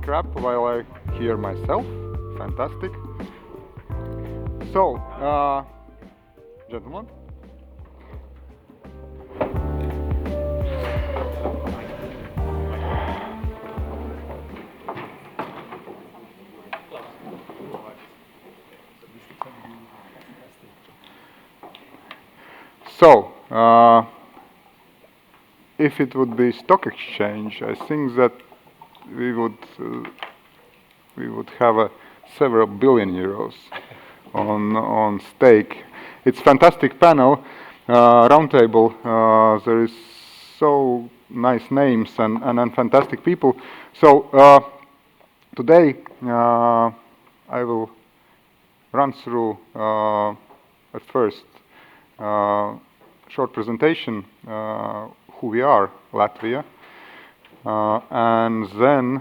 crap while I hear myself. Fantastic. So, gentlemen. So, if it would be stock exchange, I think that we would have several billion euros on stake. It's fantastic panel, roundtable. There is so nice names and fantastic people. So today I will run through at first short presentation who we are, Latvia, and then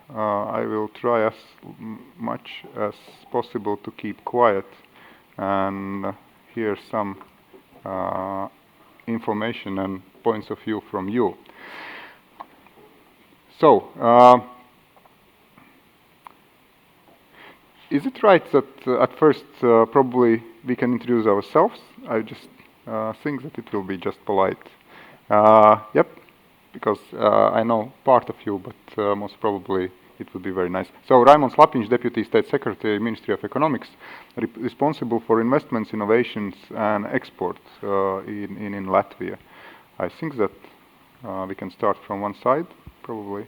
I will try as much as possible to keep quiet and hear some information and points of view from you. So, is it right that at first probably we can introduce ourselves? I just think that it will be just polite. Yep, because I know part of you, but most probably it would be very nice. So, Raimonds Lapins, Deputy State Secretary, Ministry of Economics, responsible for investments, innovations, and export in Latvia. I think that we can start from one side, probably.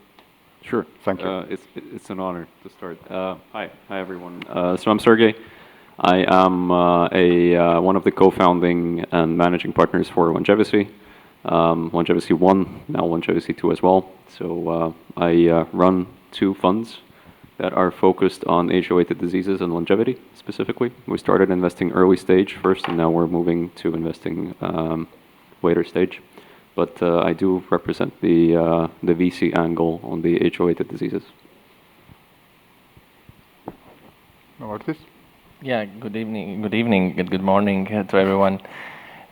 Sure. Thank you. It's an honor to start. Hi everyone. So I'm Sergey. I am one of the co-founding and managing partners for Longevity. Longevity 1, now Longevity 2 as well. So I run 2 funds that are focused on age-related diseases and longevity specifically. We started investing early stage first, and now we're moving to investing later stage. But I do represent the VC angle on the age-related diseases. Artis? Yeah, good evening, good morning to everyone.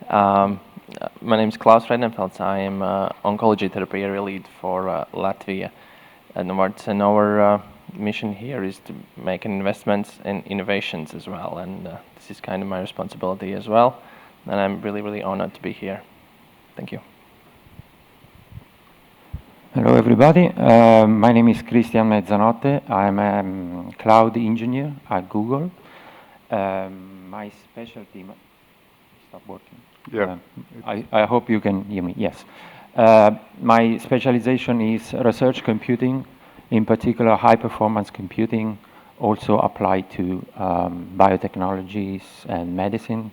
My name is Klavs Freidenfelds. I am oncology therapy area lead for Latvia. And our mission here is to make investments in innovations as well. And this is kind of my responsibility as well. And I'm really, really honored to be here. Thank you. Hello everybody, my name is Cristian Mezzanotte. I'm a cloud engineer at Google. My specialty, stop working. Yeah. I hope you can hear me, yes. My specialization is research computing, in particular high performance computing, also applied to biotechnologies and medicine.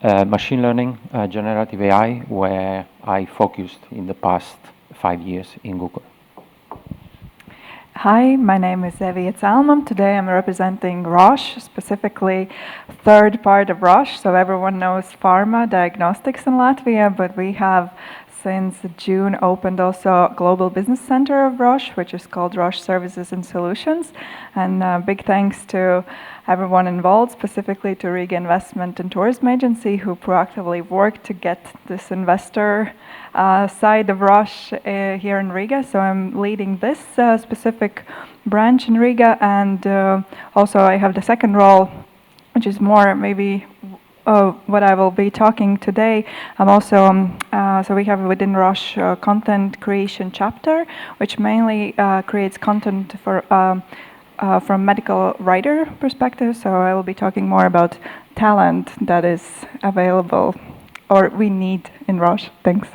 Machine learning, generative AI, where I focused in the past 5 years in Google. Hi, my name is Evija Celma. Today I'm representing Roche, specifically third part of Roche. So everyone knows pharma diagnostics in Latvia, but we have since June opened also a global business center of Roche, which is called Roche Services and Solutions. And big thanks to everyone involved, specifically to Riga Investment and Tourism Agency, who proactively worked to get this investor side of Roche here in Riga. So I'm leading this specific branch in Riga, and also I have the second role, which is more maybe what I will be talking today. I'm also, so we have within Roche content creation chapter, which mainly creates content for from medical writer perspective. So I will be talking more about talent that is available or we need in Roche. Thanks.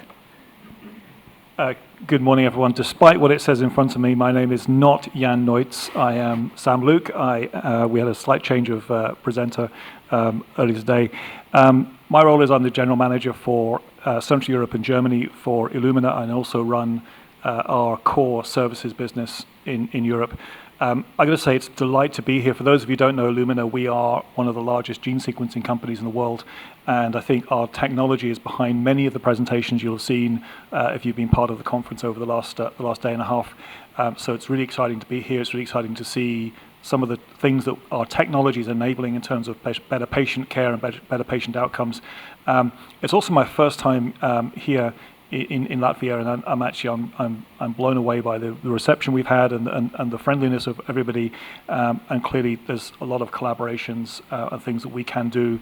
Good morning, everyone. Despite what it says in front of me, my name is not Jan Neutze. I am Sam Luke. We had a slight change of presenter earlier today. My role is I'm the general manager for Central Europe and Germany for Illumina, and also run our core services business in Europe. I'm going to say it's a delight to be here. For those of you who don't know Illumina, we are one of the largest gene sequencing companies in the world, and I think our technology is behind many of the presentations you'll have seen if you've been part of the conference over the last day and a half. So it's really exciting to be here. It's really exciting to see some of the things that our technology is enabling in terms of better patient care and better patient outcomes. It's also my first time here in Latvia, and I'm actually I'm blown away by the reception we've had and the friendliness of everybody, and clearly there's a lot of collaborations and things that we can do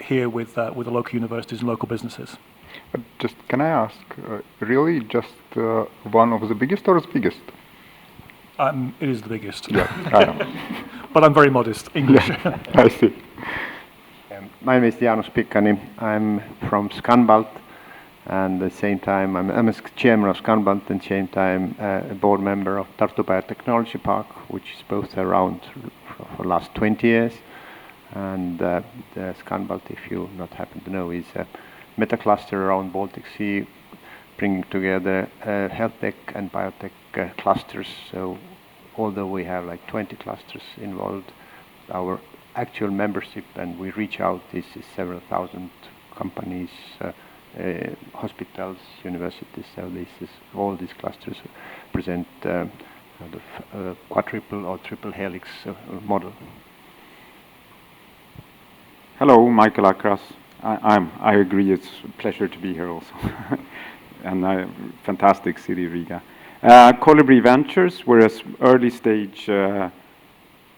here with the local universities and local businesses. Just can I ask, really just one of the biggest or the biggest? It is the biggest. Yeah, I know. But I'm very modest. English. Yeah, I see. My name is Jaanus Pikani. I'm from Scanbalt, and at the same time I'm a chairman of Scanbalt, and at the same time a board member of Tartu Biotechnology Park, which is both around for the last 20 years. And the Scanbalt, if you not happen to know, is a meta cluster around Baltic Sea, bringing together health tech and biotech clusters. So although we have like 20 clusters involved, our actual membership, and we reach out, is several thousand companies, hospitals, universities. So this is, all these clusters present kind of quadruple or triple helix model. Hello, Michael Akhras. I agree, it's a pleasure to be here also. And fantastic city, Riga. Colibri Ventures, we're an early stage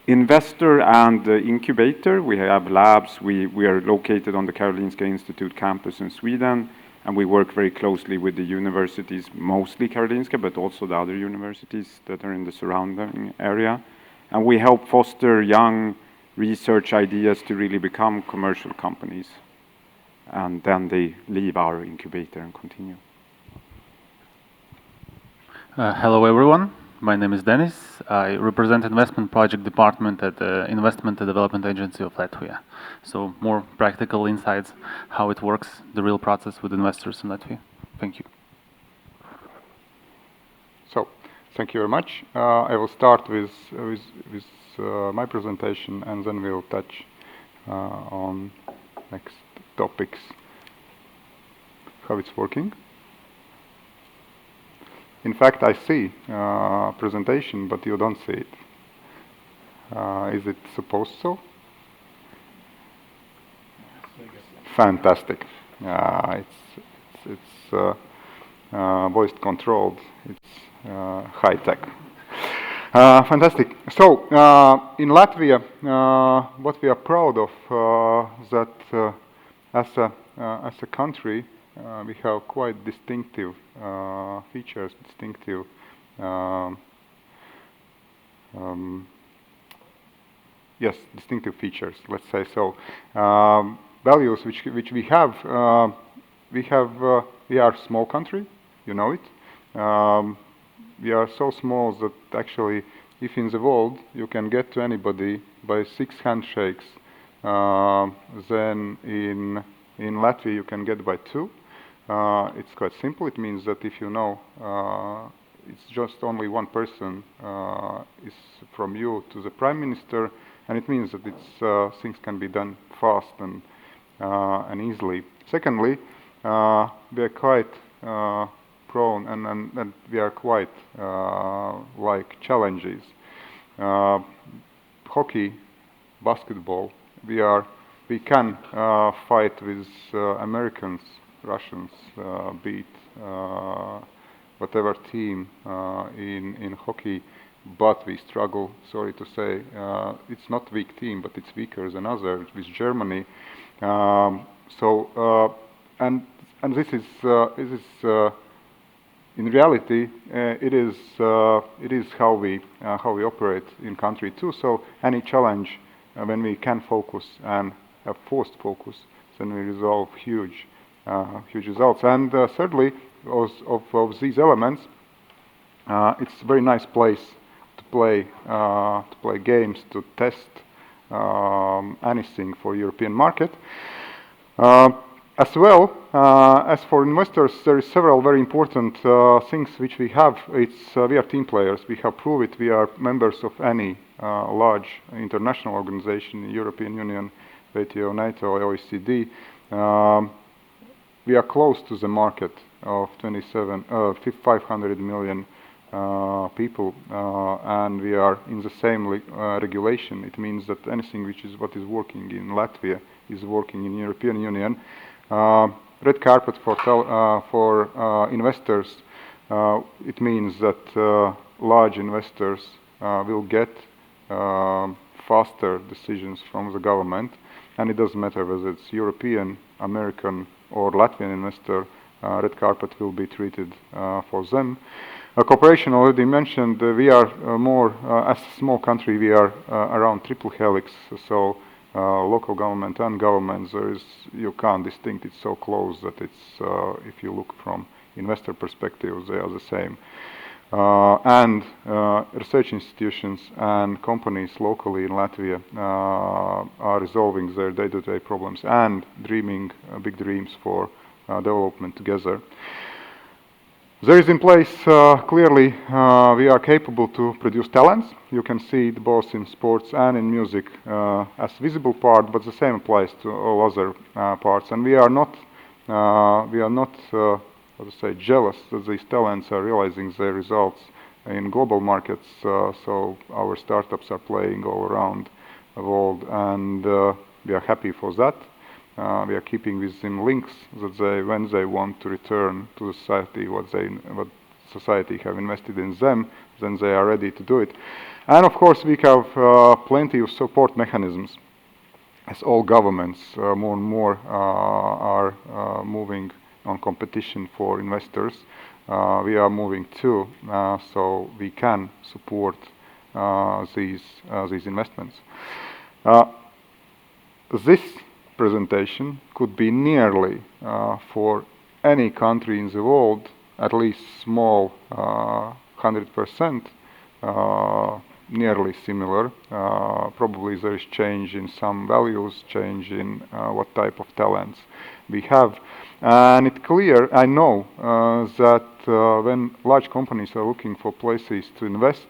investor and incubator. We have labs. We are located on the Karolinska Institute campus in Sweden, and we work very closely with the universities, mostly Karolinska, but also the other universities that are in the surrounding area. And we help foster young research ideas to really become commercial companies. And then they leave our incubator and continue. Hello everyone, my name is Deniss. I represent investment project department at the Investment and Development Agency of Latvia. So more practical insights, how it works, the real process with investors in Latvia. Thank you. So, thank you very much. I will start with my presentation, and then we'll touch on next topics, how it's working. In fact, I see presentation, but you don't see it. Is it supposed so? Fantastic. It's voice controlled. It's high tech. Fantastic. So in Latvia, what we are proud of that as a country, we have quite distinctive features, distinctive distinctive features. Let's say so. Values which we have. We are a small country. You know it. We are so small that actually, if in the world you can get to anybody by 6 handshakes, then in Latvia you can get by 2. It's quite simple. It means that if you know it's just only one person is from you to the Prime Minister, and it means that it's things can be done fast and easily. Secondly, we are quite prone and we are quite like challenges. Hockey, basketball, we can fight with Americans, Russians, beat whatever team in hockey, but we struggle, sorry to say, it's not weak team, but it's weaker than others, with Germany. And this is in reality it is how we operate in country too. So any challenge, when we can focus and have forced focus, then we resolve huge results. And thirdly, of these elements, it's a very nice place to play games, to test anything for European market. As well as for investors, there is several very important things which we have. We are team players. We have proved it. We are members of any large international organization, European Union, WTO, NATO, OECD. We are close to the market of 500 million people, and we are in the same regulation. It means that anything what is working in Latvia is working in European Union. red carpet for investors, it means that large investors will get faster decisions from the government, and it doesn't matter whether it's European, American, or Latvian investor, red carpet will be treated for them. Cooperation already mentioned, we are more, as a small country, we are around triple helix, so local government and governments, you can't distinct it so close that it's, if you look from investor perspective, they are the same. And research institutions and companies locally in Latvia are resolving their day-to-day problems and dreaming big dreams for development together. There is in place, clearly, we are capable to produce talents. You can see it both in sports and in music as visible part, but the same applies to all other parts. And we are not, how to say, jealous that these talents are realizing their results in global markets. So our startups are playing all around the world, and we are happy for that. We are keeping with them links that they, when they want to return to society, what society have invested in them, then they are ready to do it. And of course, we have plenty of support mechanisms. As all governments more and more are moving on competition for investors, we are moving too, so we can support these investments. This presentation could be nearly for any country in the world, at least small 100%, nearly similar. Probably there is change in some values, change in what type of talents we have. And it's clear, I know, that when large companies are looking for places to invest,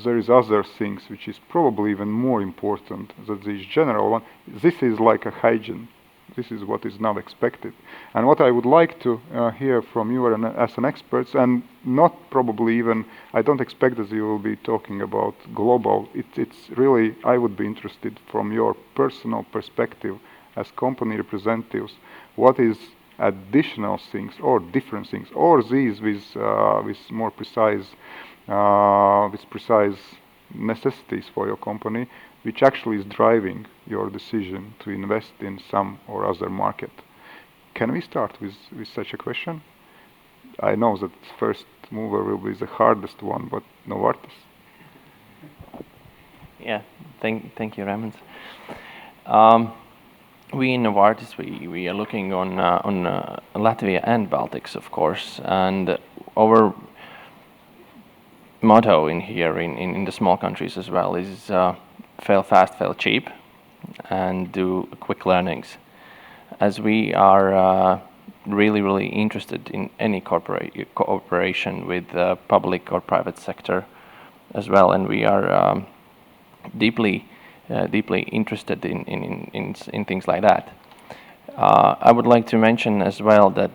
there is other things which is probably even more important than this general one. This is like a hygiene. This is what is now expected. And what I would like to hear from you as an experts, and not probably even, I don't expect that you will be talking about global. It's really, I would be interested from your personal perspective as company representatives, what is additional things or different things, or these with more precise necessities for your company, which actually is driving your decision to invest in some or other market. Can we start with such a question? I know that first mover will be the hardest one, but Novartis. Yeah, thank you, Raimonds. We in Novartis, we are looking on Latvia and Baltics, of course, and our motto in here in the small countries as well is fail fast, fail cheap, and do quick learnings. As we are really interested in any cooperation with public or private sector as well, and we are deeply interested in things like that. I would like to mention as well that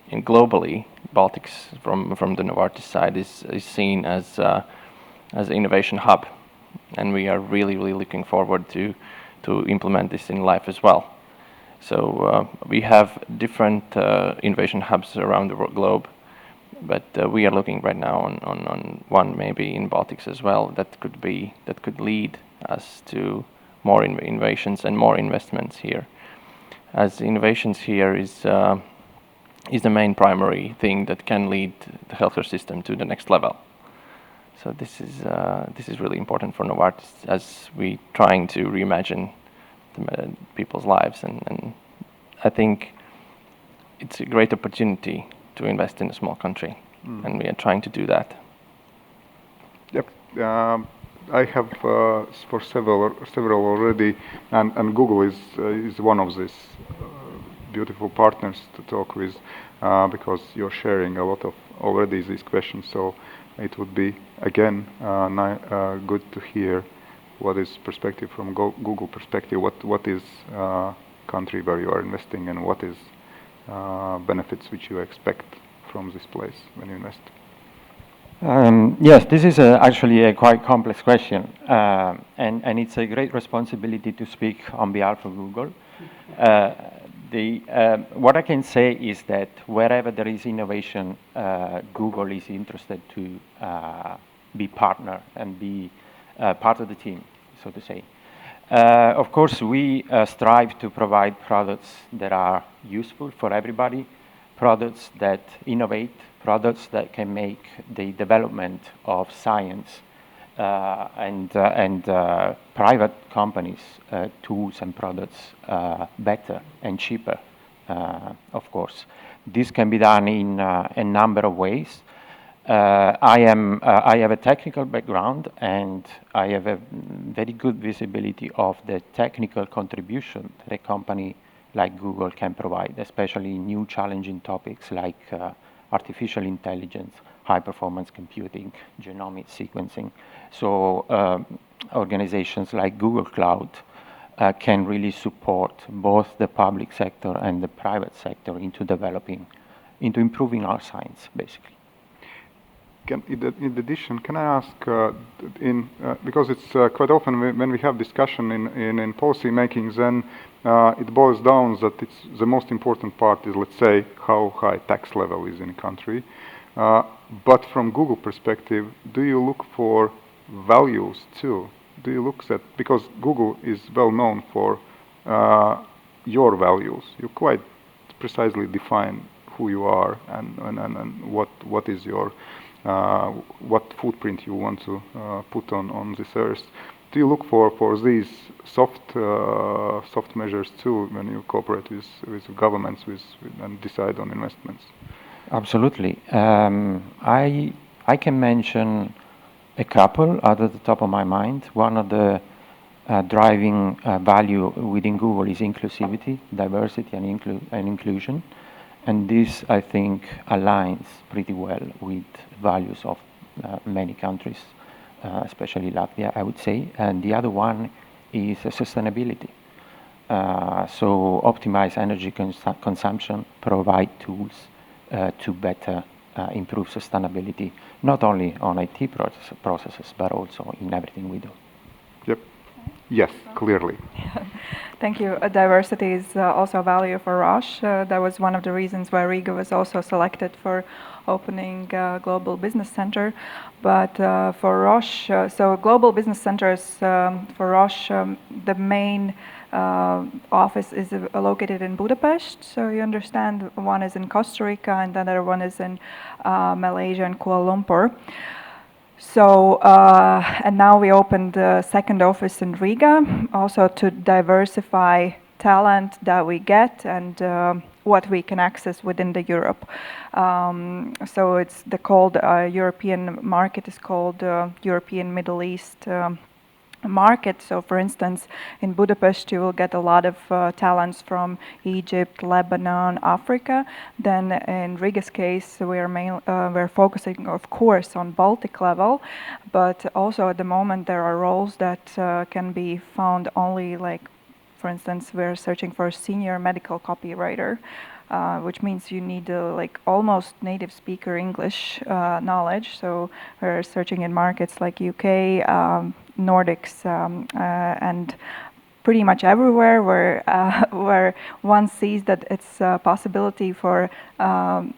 in globally, Baltics from the Novartis side is seen as an innovation hub, and we are really looking forward to implement this in life as well. So we have different innovation hubs around the globe, but we are looking right now on one maybe in Baltics as well that could lead us to more innovations and more investments here, as innovations here is the main primary thing that can lead the healthcare system to the next level. So this is really important for Novartis as we trying to reimagine people's lives, and I think it's a great opportunity to invest in a small country, and we are trying to do that. Yep. I have for several already, and Google is one of these beautiful partners to talk with, because you're sharing a lot of already these questions. So it would be again good to hear what is perspective from Google perspective. What is country where you are investing, and what is benefits which you expect from this place when you invest? Yes, this is actually a quite complex question, and it's a great responsibility to speak on behalf of Google. What I can say is that wherever there is innovation, Google is interested to be partner and be part of the team, so to say. Of course, we strive to provide products that are useful for everybody, products that innovate, products that can make the development of science and private companies' tools and products better and cheaper, of course. This can be done in a number of ways. I have a technical background, and I have a very good visibility of the technical contribution that a company like Google can provide, especially new challenging topics like artificial intelligence, high-performance computing, genomic sequencing. So organizations like Google Cloud can really support both the public sector and the private sector into improving our science, basically. In addition, can I ask, because it's quite often when we have discussion in policy makings, then it boils down that the most important part is, let's say, how high tax level is in a country. But from Google perspective, do you look for values too? Do you look at, because Google is well known for your values. You quite precisely define who you are and what is your what footprint you want to put on this earth. Do you look for these soft measures too when you cooperate with governments and decide on investments? Absolutely. I can mention a couple out of the top of my mind. One of the driving value within Google is inclusivity, diversity, and inclusion. And this, I think, aligns pretty well with values of many countries, especially Latvia, I would say. And the other one is sustainability. So optimize energy consumption, provide tools to better improve sustainability, not only on IT processes, but also in everything we do. Yep. Yes, clearly. Thank you. Diversity is also a value for Roche. That was one of the reasons why Riga was also selected for opening Global Business Center. But for Roche, so Global Business Centers for Roche, the main office is located in Budapest. So you understand, one is in Costa Rica and the other one is in Malaysia and Kuala Lumpur. So, and now we opened the second office in Riga, also to diversify talent that we get and what we can access within the Europe. So it's the called European market is called European Middle East market. So for instance, in Budapest you will get a lot of talents from Egypt, Lebanon, Africa. Then in Riga's case we're focusing of course on Baltic level, but also at the moment there are roles that can be found only, like for instance we're searching for a senior medical copywriter, which means you need like almost native speaker English knowledge. So we're searching in markets like UK, Nordics, and pretty much everywhere where one sees that it's a possibility for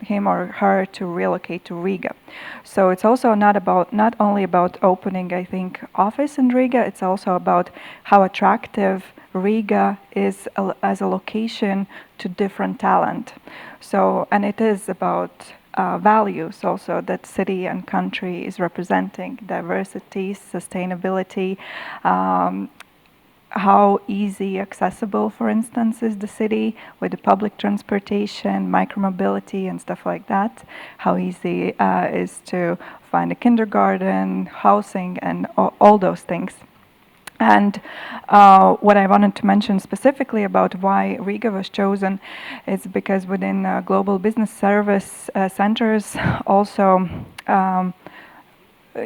him or her to relocate to Riga. So it's also not only about opening, I think, office in Riga. It's also about how attractive Riga is as a location to different talent. So, and it is about values also that city and country is representing: diversity, sustainability, how easy accessible, for instance, is the city with the public transportation, micromobility and stuff like that, how easy is to find a kindergarten, housing, and all those things. And what I wanted to mention specifically about why Riga was chosen is because within Global Business Service Centers also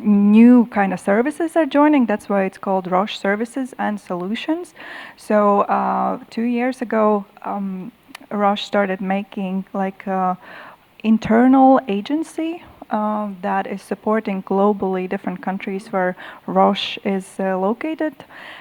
new kind of services are joining. That's why it's called Roche Services and Solutions. So 2 years ago, Roche started making like an internal agency that is supporting globally different countries where Roche is located.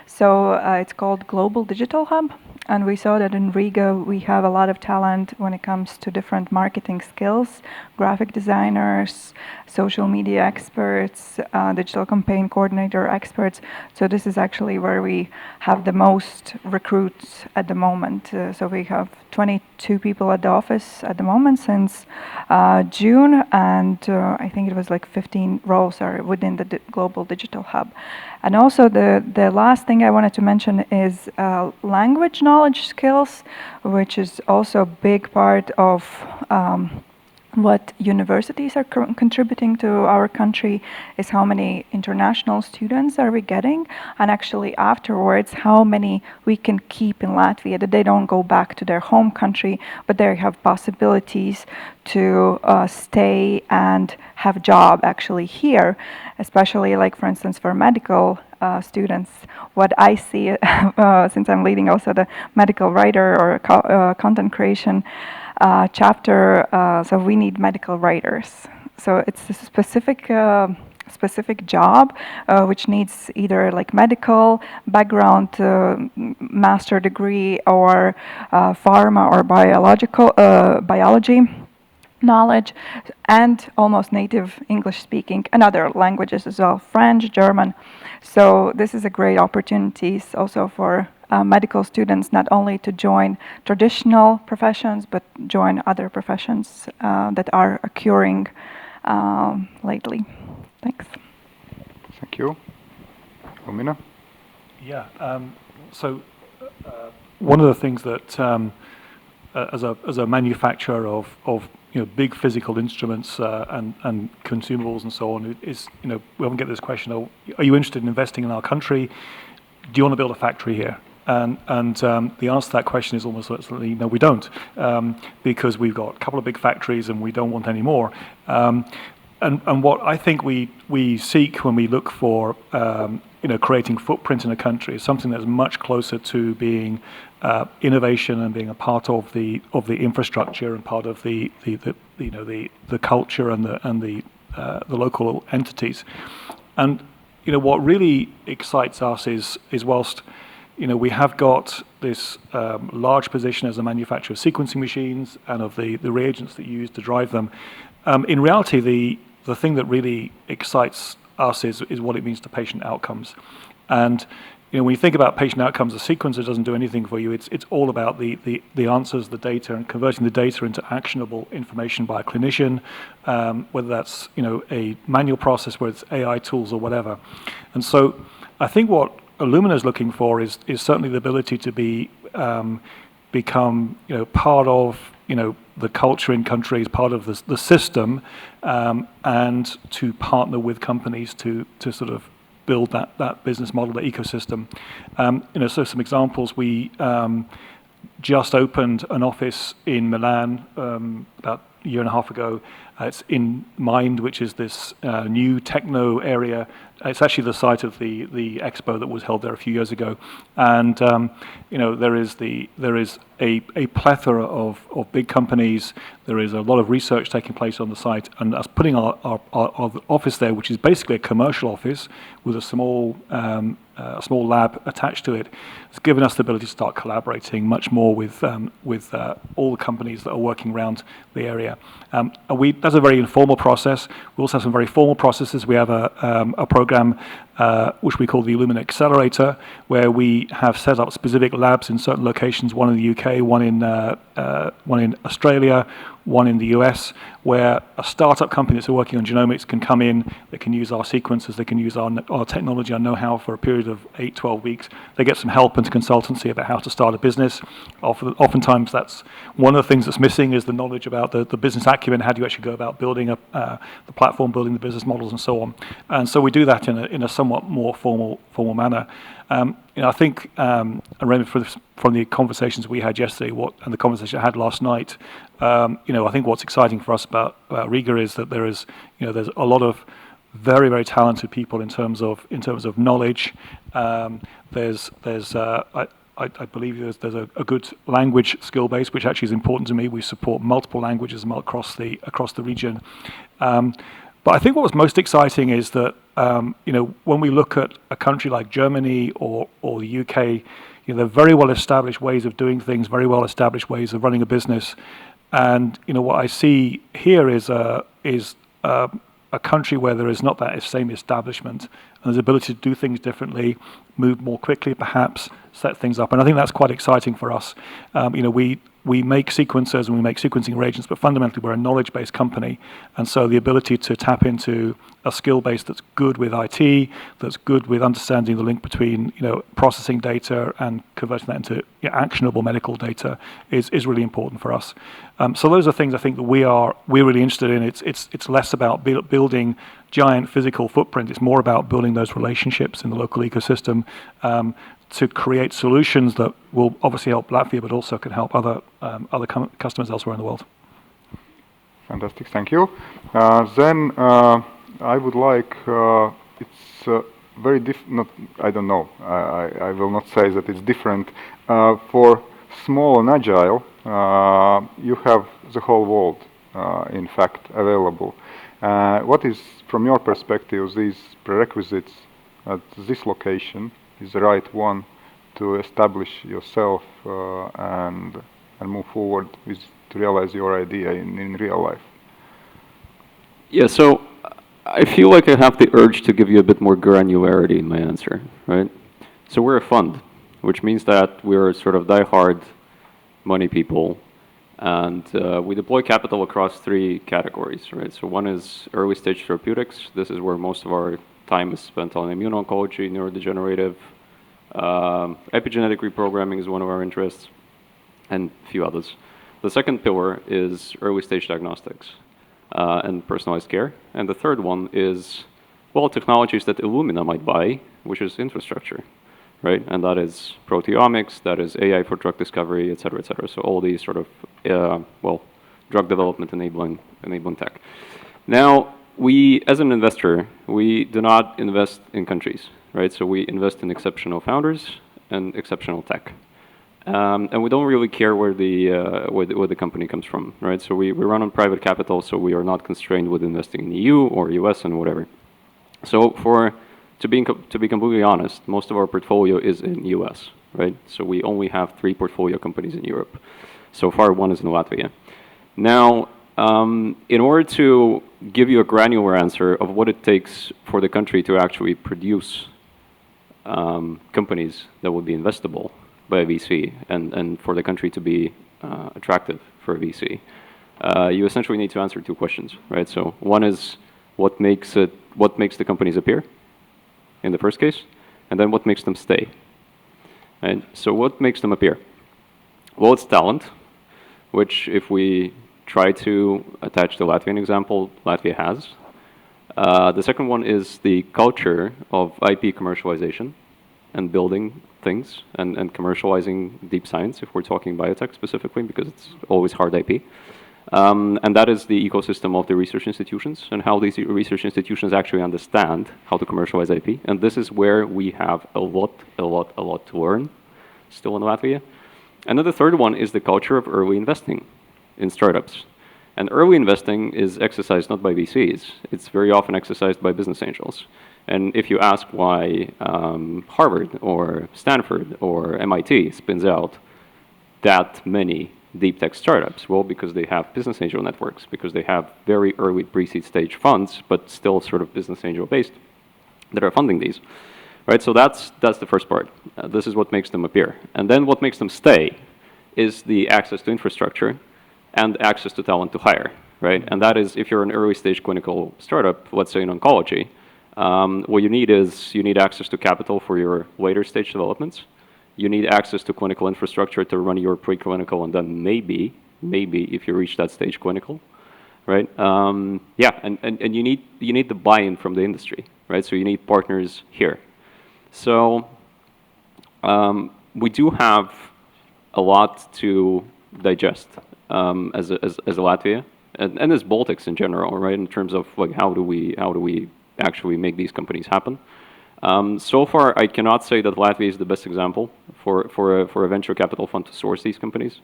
So it's called Global Digital Hub. and we saw that in Riga we have a lot of talent when it comes to different marketing skills, graphic designers, social media experts, digital campaign coordinator experts. So this is actually where we have the most recruits at the moment. So we have 22 people at the office at the moment since June, and I think it was like 15 roles are within the Global Digital Hub. And also the last thing I wanted to mention is language knowledge skills, which is also a big part of what universities are contributing to our country, is how many international students are we getting, and actually afterwards how many we can keep in Latvia, that they don't go back to their home country, but they have possibilities to stay and have job actually here, especially like for instance for medical students. What I see since I'm leading also the medical writer or content creation chapter, so we need medical writers. So it's a specific job which needs either like medical background, master degree, or pharma or biology knowledge, and almost native English speaking, and other languages as well, French, German. So this is a great opportunity also for medical students, not only to join traditional professions, but join other professions that are occurring lately. Thanks. Thank you. Omina? Yeah, so one of the things that as a manufacturer of big physical instruments and consumables and so on, is we often get this question: are you interested in investing in our country? Do you want to build a factory here? And the answer to that question is almost certainly no, we don't, because we've got a couple of big factories and we don't want any more. And what I think we seek when we look for creating footprint in a country is something that's much closer to being innovation and being a part of the infrastructure and part of the culture and the local entities. And what really excites us is whilst we have got this large position as a manufacturer of sequencing machines and of the reagents that you use to drive them. In reality, the thing that really excites us is what it means to patient outcomes. And when you think about patient outcomes, a sequencer doesn't do anything for you. It's all about the answers, the data, and converting the data into actionable information by a clinician, whether that's a manual process, whether it's AI tools or whatever. And so I think what Illumina is looking for is certainly the ability to become part of the culture in countries, part of the system, and to partner with companies to sort of build that business model, the ecosystem. So some examples: we just opened an office in Milan about a year and a half ago. It's in Mind, which is this new techno area. It's actually the site of the expo that was held there a few years ago, and there is a plethora of big companies. There is a lot of research taking place on the site, and us putting our office there, which is basically a commercial office with a small lab attached to it, has given us the ability to start collaborating much more with all the companies that are working around the area. And that's a very informal process. We also have some very formal processes. We have a program which we call the Illumina Accelerator, where we have set up specific labs in certain locations, one in the UK, one in Australia, one in the US, where a startup company that's working on genomics can come in, they can use our sequencers, they can use our technology, our know-how for a period of 8-12 weeks. They get some help and consultancy about how to start a business. Oftentimes that's one of the things that's missing, is the knowledge about the business acumen. How do you actually go about building the platform, building the business models and so on. And so we do that in a somewhat more formal manner. I think, Raymond, from the conversations we had yesterday, and the conversation I had last night, I think what's exciting for us about Riga is that there's a lot of very, very talented people in terms of knowledge. I believe there's a good language skill base, which actually is important to me. We support multiple languages across the region. But I think what was most exciting is that when we look at a country like Germany or the UK, they're very well established ways of doing things, very well established ways of running a business, and what I see here is a country where there is not that same establishment, and there's ability to do things differently, move more quickly, perhaps set things up, and I think that's quite exciting for us. We make sequencers and we make sequencing reagents, but fundamentally we're a knowledge-based company, and so the ability to tap into a skill base that's good with IT, that's good with understanding the link between processing data and converting that into actionable medical data is really important for us. So those are things I think that we're really interested in. It's less about building giant physical footprint. It's more about building those relationships in the local ecosystem to create solutions that will obviously help Latvia, but also can help other customers elsewhere in the world. Fantastic, thank you. Then I would like, it's very different, I don't know, I will not say that it's different. For small and agile, you have the whole world, in fact, available. What is, from your perspective, these prerequisites at this location is the right one to establish yourself and move forward to realize your idea in real life? Yeah, so I feel like I have the urge to give you a bit more granularity in my answer, right? So we're a fund, which means that we're sort of die-hard money people, and we deploy capital across three categories, right? So one is early stage therapeutics. This is where most of our time is spent on immuno-oncology, neurodegenerative, epigenetic reprogramming is one of our interests, and a few others. The second pillar is early stage diagnostics and personalized care. And the third one is, well, technologies that Illumina might buy, which is infrastructure, right? And that is proteomics, that is AI for drug discovery, et cetera, et cetera. So all these sort of, drug development enabling tech. Now, we, as an investor, we do not invest in countries, right? So we invest in exceptional founders and exceptional tech. And we don't really care where the company comes from, right? So we run on private capital, so we are not constrained with investing in EU or US and whatever. So to be completely honest, most of our portfolio is in US, right? So we only have 3 portfolio companies in Europe. So far, 1 is in Latvia. Now, in order to give you a granular answer of what it takes for the country to actually produce companies that would be investable by a VC and for the country to be attractive for a VC, you essentially need to answer 2 questions, right? So one is what makes the companies appear in the first case, and then what makes them stay. Right? So what makes them appear? Well, it's talent, which if we try to attach the Latvian example, Latvia has. The second one is the culture of IP commercialization and building things and commercializing deep science, if we're talking biotech specifically, because it's always hard IP. And that is the ecosystem of the research institutions and how these research institutions actually understand how to commercialize IP. And this is where we have a lot to learn still in Latvia. And then the third one is the culture of early investing in startups. And early investing is exercised not by VCs, it's very often exercised by business angels. And if you ask why Harvard or Stanford or MIT spins out that many deep tech startups, well, because they have business angel networks, because they have very early pre-seed stage funds, but still sort of business angel based, that are funding these, right? So that's the first part. This is what makes them appear. And then what makes them stay is the access to infrastructure and access to talent to hire, right? And that is, if you're an early stage clinical startup, let's say in oncology, what you need access to capital for your later stage developments. You need access to clinical infrastructure to run your preclinical, and then maybe if you reach that stage, clinical, right? And you need the buy-in from the industry, right? So you need partners here. So we do have a lot to digest as a Latvia and as Baltics in general, right? In terms of like how do we actually make these companies happen? So far, I cannot say that Latvia is the best example for a venture capital fund to source these companies,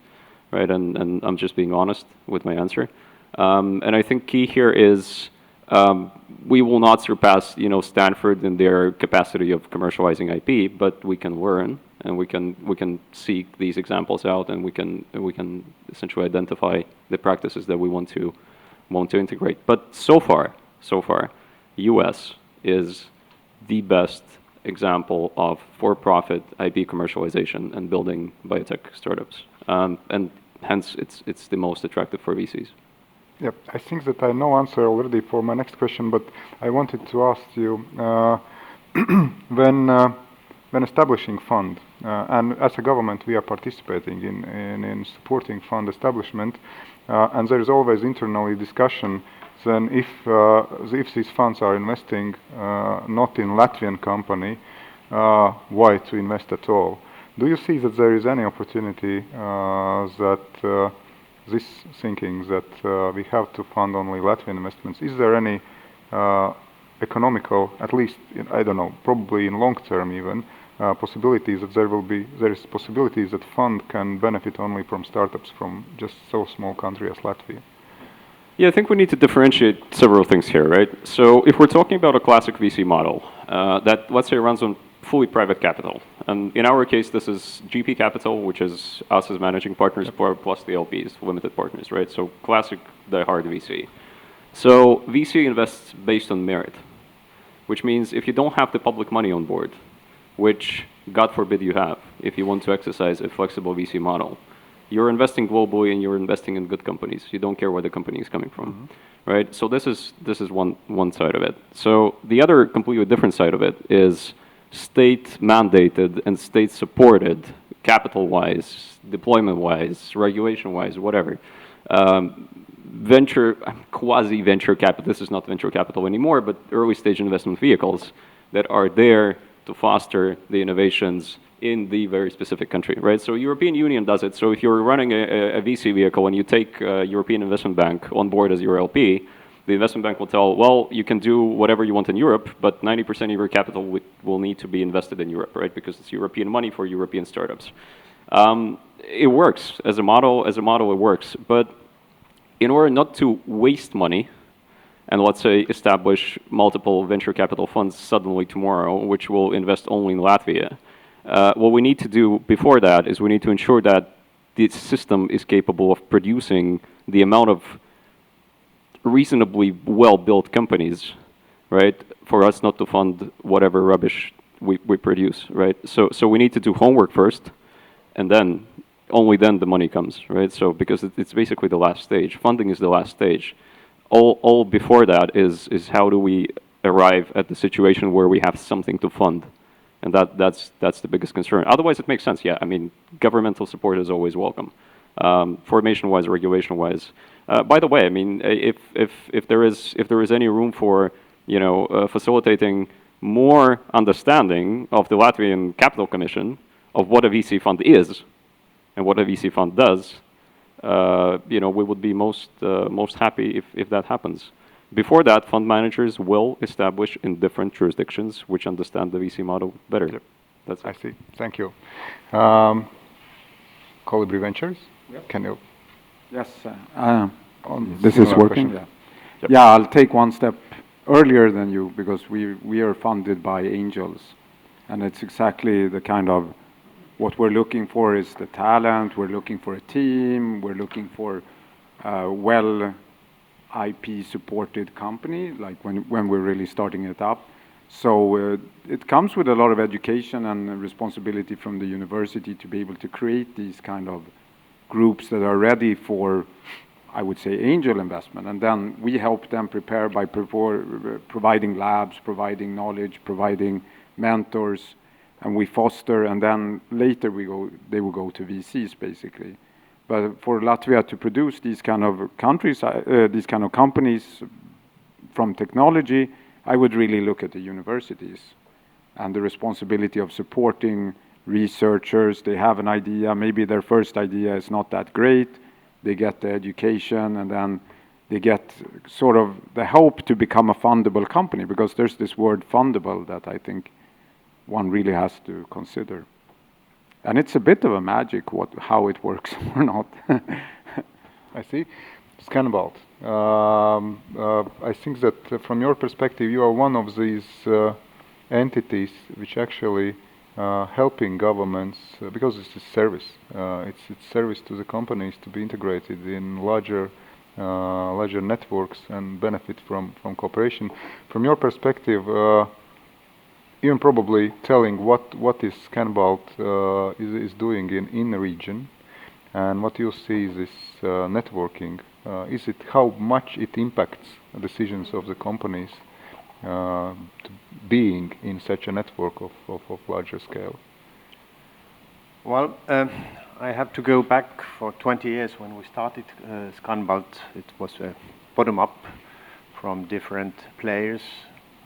right? And I'm just being honest with my answer. And I think key here is We will not surpass, Stanford in their capacity of commercializing IP, but we can learn and we can seek these examples out, and we can essentially identify the practices that we want to integrate. But so far, U.S. is the best example of for-profit IP commercialization and building biotech startups, and hence it's the most attractive for VCs. Yep, I think that I know answer already for my next question, but I wanted to ask you, when establishing fund, and as a government we are participating in supporting fund establishment, and there is always internally discussion, then if these funds are investing not in Latvian company, why to invest at all? Do you see that there is any opportunity that this thinking that we have to fund only Latvian investments, is there any economical, at least, I don't know, probably in long term even, possibilities that there is possibilities that fund can benefit only from startups from just so small country as Latvia? Yeah, I think we need to differentiate several things here, right? So if we're talking about a classic VC model that, let's say, runs on fully private capital, and in our case, this is GP capital, which is us as managing partners plus the LPs, limited partners, right? So classic, die-hard VC. So VC invests based on merit, which means if you don't have the public money on board, which God forbid you have, if you want to exercise a flexible VC model, you're investing globally and you're investing in good companies. You don't care where the company is coming from, right? So this is one side of it. So the other completely different side of it is state mandated and state supported, capital-wise, deployment-wise, regulation-wise, whatever. Quasi-venture capital, this is not venture capital anymore, but early stage investment vehicles that are there to foster the innovations in the very specific country, right? So European Union does it. So if you're running a VC vehicle and you take a European Investment Bank on board as your LP, the investment bank will tell, well, you can do whatever you want in Europe, but 90% of your capital will need to be invested in Europe, right? Because it's European money for European startups. It works as a model. It works. But in order not to waste money, and let's say establish multiple venture capital funds suddenly tomorrow, which will invest only in Latvia, what we need to do before that is we need to ensure that the system is capable of producing the amount of reasonably well-built companies, right, for us not to fund whatever rubbish we produce, right? So we need to do homework first, and then, only then the money comes, right? So because it's basically the last stage. Funding is the last stage. All before that is how do we arrive at the situation where we have something to fund? And that's the biggest concern. Otherwise, it makes sense. Yeah, I mean, governmental support is always welcome, formation-wise, regulation-wise. By the way, I mean, if there is any room for facilitating more understanding of the Latvian Capital Commission of what a VC fund is and what a VC fund does, we would be most happy if that happens. Before that, fund managers will establish in different jurisdictions which understand the VC model better. Yep. That's it. I see. Thank you. Colibri Ventures, yep. Can you? Yes. This is working. Yeah. Yep. Yeah, I'll take one step earlier than you because we are funded by angels, and it's exactly the kind of what we're looking for is the talent. We're looking for a team. We're looking for well IP supported company, like when we're really starting it up. So it comes with a lot of education and responsibility from the university to be able to create these kind of groups that are ready for, I would say, angel investment. And then we help them prepare by providing labs, providing knowledge, providing mentors, and we foster, and then later they will go to VCs basically. But for Latvia to produce these kind of countries, these kind of companies from technology, I would really look at the universities and the responsibility of supporting researchers. They have an idea, maybe their first idea is not that great. They get the education and then they get sort of the help to become a fundable company, because there's this word fundable that I think one really has to consider. And it's a bit of a magic how it works or not. I see. Scanbalt. I think that from your perspective, you are one of these entities which actually helping governments because it's a service. It's service to the companies to be integrated in larger networks and benefit from cooperation. From your perspective, even probably telling what is Scanbalt is doing in the region, and what you see is this networking. Is it how much it impacts decisions of the companies being in such a network of larger scale? Well, I have to go back for 20 years when we started Scanbalt. It was bottom up from different players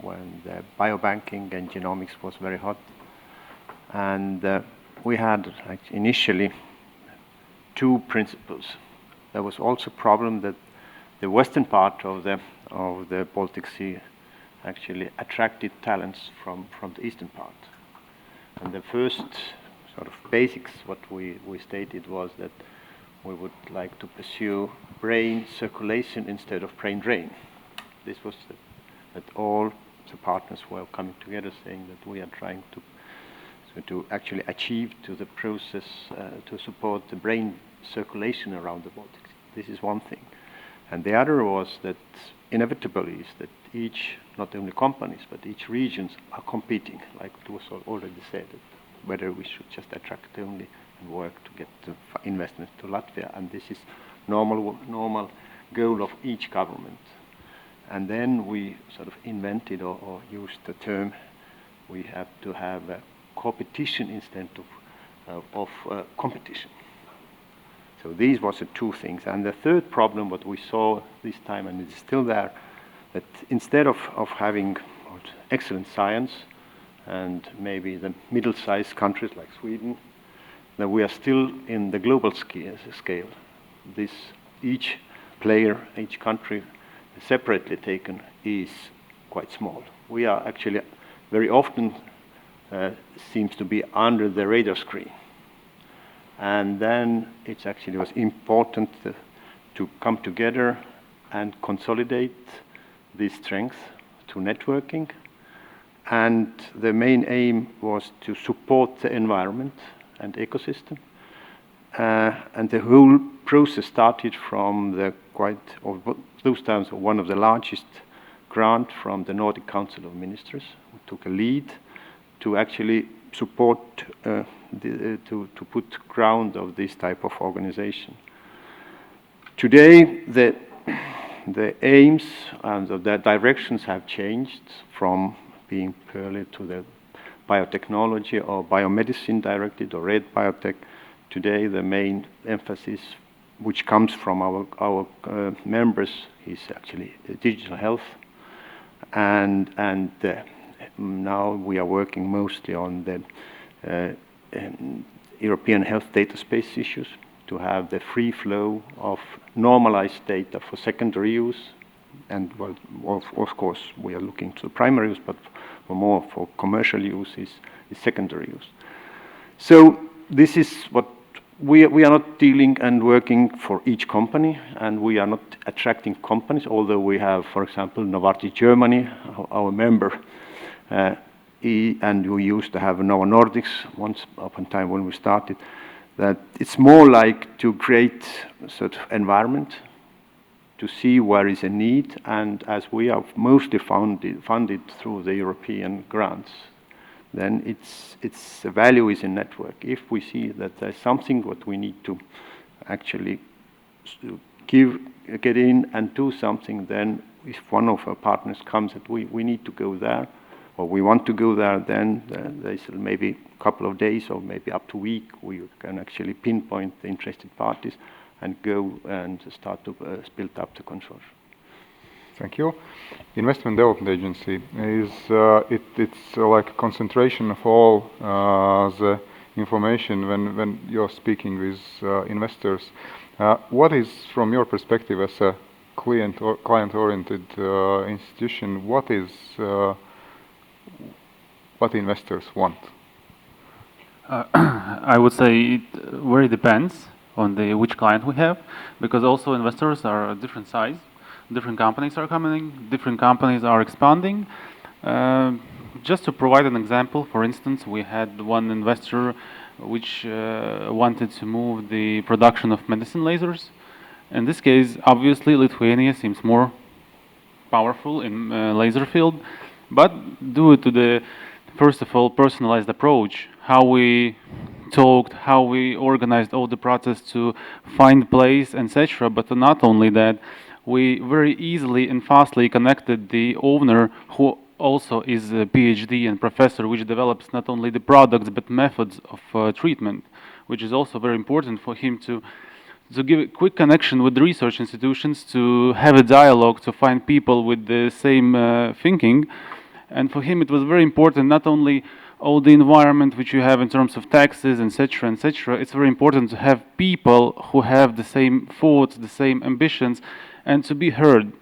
when the biobanking and genomics was very hot. And we had initially two principles. There was also a problem that the western part of the Baltic Sea actually attracted talents from the eastern part. And the first sort of basics what we stated was that we would like to pursue brain circulation instead of brain drain. This was that all the partners were coming together saying that we are trying to actually achieve to the process to support the brain circulation around the Baltic Sea. This is one thing. And the other was that inevitably is that each, not only companies, but each regions are competing, like it was already said, whether we should just attract only and work to get the investments to Latvia. And this is normal goal of each government. And then we sort of invented or used the term, we have to have a competition instead of competition. So these was the two things. And the third problem, what we saw this time, and it's still there, that instead of having excellent science and maybe the middle-sized countries like Sweden, that we are still in the global scale. Each player, each country separately taken is quite small. We are actually very often seems to be under the radar screen. And then it actually was important to come together and consolidate this strength through networking. And the main aim was to support the environment and ecosystem. And the whole process started from those times one of the largest grant from the Nordic Council of Ministers, who took a lead to actually support to put ground of this type of organization. Today, the aims and the directions have changed from being purely to the biotechnology or biomedicine directed or red biotech. Today, the main emphasis which comes from our members is actually digital health, and now we are working mostly on the European health data space issues to have the free flow of normalized data for secondary use, and well, of course we are looking to the primary use, but more for commercial use is secondary use. So this is what we are not dealing and working for each company, and we are not attracting companies, although we have, for example, Novartis Germany, our member, and we used to have Novo Nordics once upon a time when we started, that it's more like to create sort of environment, to see where is a need, and as we are mostly funded through the European grants, then its value is in network. If we see that there's something what we need to actually get in and do something, then if one of our partners comes that we need to go there, or we want to go there, then there's maybe a couple of days or maybe up to a week, we can actually pinpoint the interested parties and go and start to build up the consortium. Thank you. Investment Development Agency is it's like a concentration of all the information when you're speaking with investors. What is, from your perspective as a client-oriented institution, what investors want? I would say it very depends. on the which client we have, because also investors are different size, different companies are coming, different companies are expanding. Just to provide an example, for instance, we had one investor which wanted to move the production of medicine lasers. In this case, obviously, Lithuania seems more powerful in laser field, but due to the, first of all, personalized approach, how we talked, how we organized all the process to find place, etc. But not only that, we very easily and fastly connected the owner, who also is a PhD and professor, which develops not only the products but methods of treatment, which is also very important for him to give a quick connection with the research institutions, to have a dialogue, to find people with the same thinking. And for him, it was very important, not only all the environment which you have in terms of taxes, etc., etc. It's very important to have people who have the same thoughts, the same ambitions, and to be heard.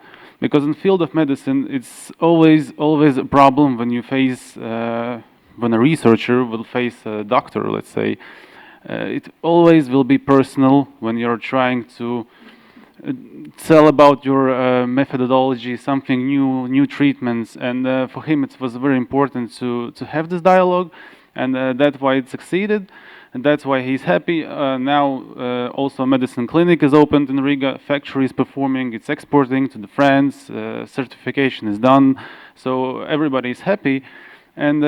Because in the field of medicine, it's always a problem when you face, when a researcher will face a doctor, let's say. It always will be personal when you're trying to tell about your methodology, something new treatments, and for him it was very important to have this dialogue, and that's why it succeeded, and that's why he's happy. Now also a medicine clinic is opened in Riga, factory is performing, it's exporting to the France, certification is done, so everybody is happy. And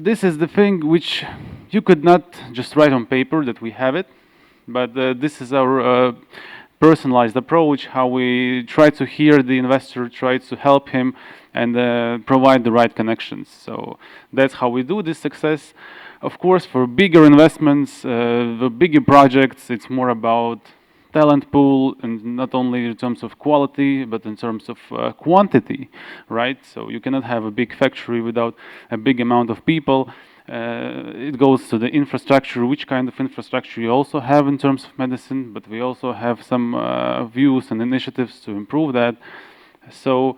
this is the thing which you could not just write on paper that we have it, but this is our personalized approach, how we try to hear the investor, try to help him, and provide the right connections. So that's how we do this success. Of course, for bigger investments, the bigger projects, it's more about talent pool, and not only in terms of quality, but in terms of quantity, right? So you cannot have a big factory without a big amount of people. It goes to the infrastructure, which kind of infrastructure you also have in terms of medicine, but we also have some views and initiatives to improve that. So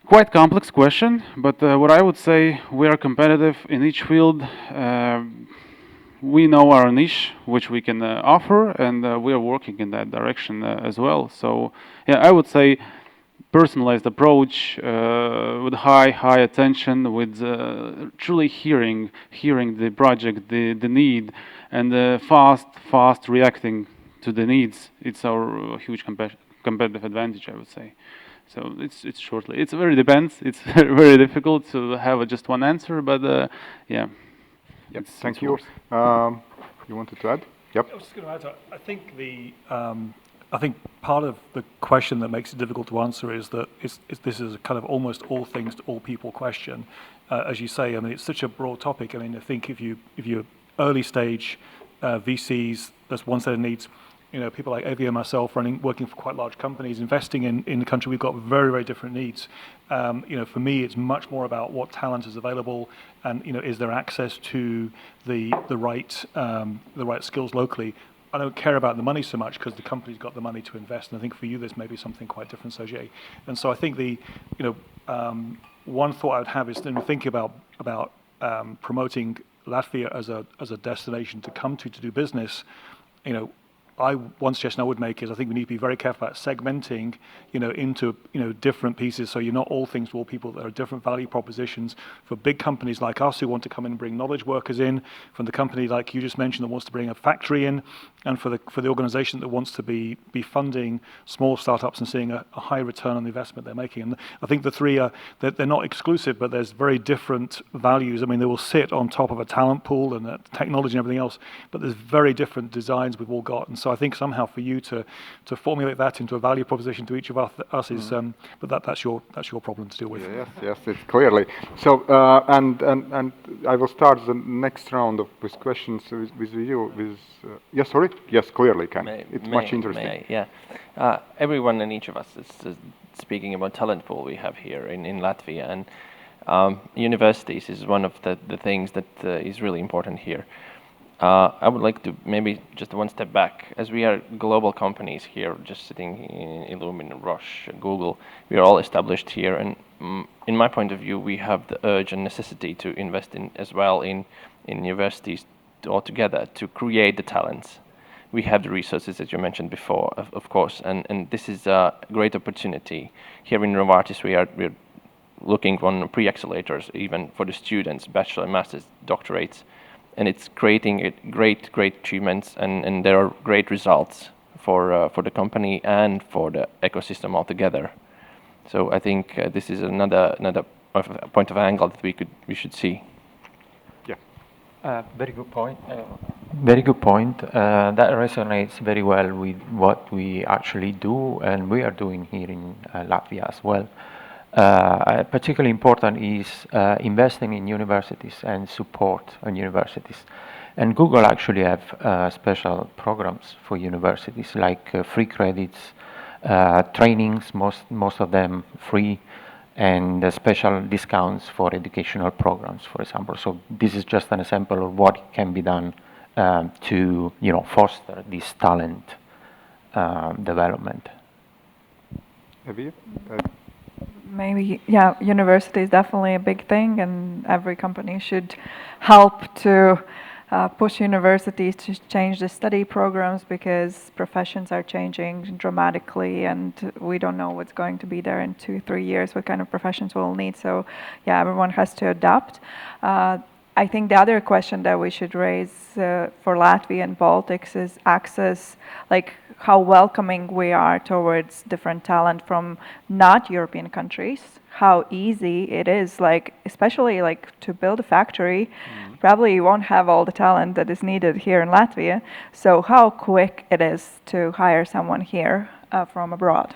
quite complex question, but what I would say, we are competitive in each field. We know our niche, which we can offer, and we are working in that direction as well. So yeah, I would say personalized approach with high attention, with truly hearing the project, the need, and fast reacting to the needs. It's our huge competitive advantage, I would say. So it's shortly. It's very depends. It's very difficult to have just one answer, but yeah. Yep. Thank you. You wanted to add? Yep. I was just going to add. I think I think part of the question that makes it difficult to answer is that this is a kind of almost all things to all people question. As you say, I mean, it's such a broad topic. I mean, I think if you're early stage VCs, there's one set of needs. You know, people like Evija, myself, working for quite large companies, investing in the country, we've got very different needs. You know, for me, it's much more about what talent is available, and you know, is there access to the right skills locally. I don't care about the money so much because the company's got the money to invest, and I think for you this may be something quite different, Sergey. And so I think one thought I would have is then think about promoting Latvia as a destination to come to do business. You know, one suggestion I would make is I think we need to be very careful about segmenting, you know, into different pieces. So you're not all things to all people. There are different value propositions for big companies like us who want to come in and bring knowledge workers in, from the company like you just mentioned that wants to bring a factory in, and for the organization that wants to be funding small startups and seeing a high return on the investment they're making. And I think the three are they're not exclusive, but there's very different values. I mean, they will sit on top of a talent pool and technology and everything else, but there's very different designs we've all got. And so I think somehow for you to formulate that into a value proposition to each of us is, but that's your problem to deal with. Yes, it's clearly. So and I will start the next round of with questions with you. Yes, sorry. Yes, clearly, it's much interesting. Yeah, everyone and each of us is speaking about talent pool we have here in Latvia, and universities is one of the things that is really important here. I would like to maybe just one step back. As we are global companies here, just sitting in Illumina, Roche, Google, we are all established here. And in my point of view, we have the urge and necessity to invest in as well in universities altogether to create the talents. we have the resources that you mentioned before, of course, and this is a great opportunity. Here in Novartis, we're looking on pre-accelerators, even for the students, bachelor, master's, doctorates, and it's creating great achievements, and there are great results for the company and for the ecosystem altogether. So I think this is another point of angle that we should see. Very good point. Very good point. That resonates very well with what we actually do and we are doing here in Latvia as well. Particularly important is investing in universities and support on universities. And Google actually have special programs for universities, like free credits, trainings, most of them free, and special discounts for educational programs, for example. So this is just an example of what can be done to foster this talent development. Evija? Maybe, yeah, university is definitely a big thing, and every company should help to push universities to change the study programs, because professions are changing dramatically and we don't know what's going to be there in 2-3 years, what kind of professions we'll need. So yeah, everyone has to adapt. I think the other question that we should raise for Latvia and Baltics is access, like how welcoming we are towards different talent from not European countries, how easy it is, like especially like to build a factory. Probably you won't have all the talent that is needed here in Latvia. So how quick it is to hire someone here from abroad?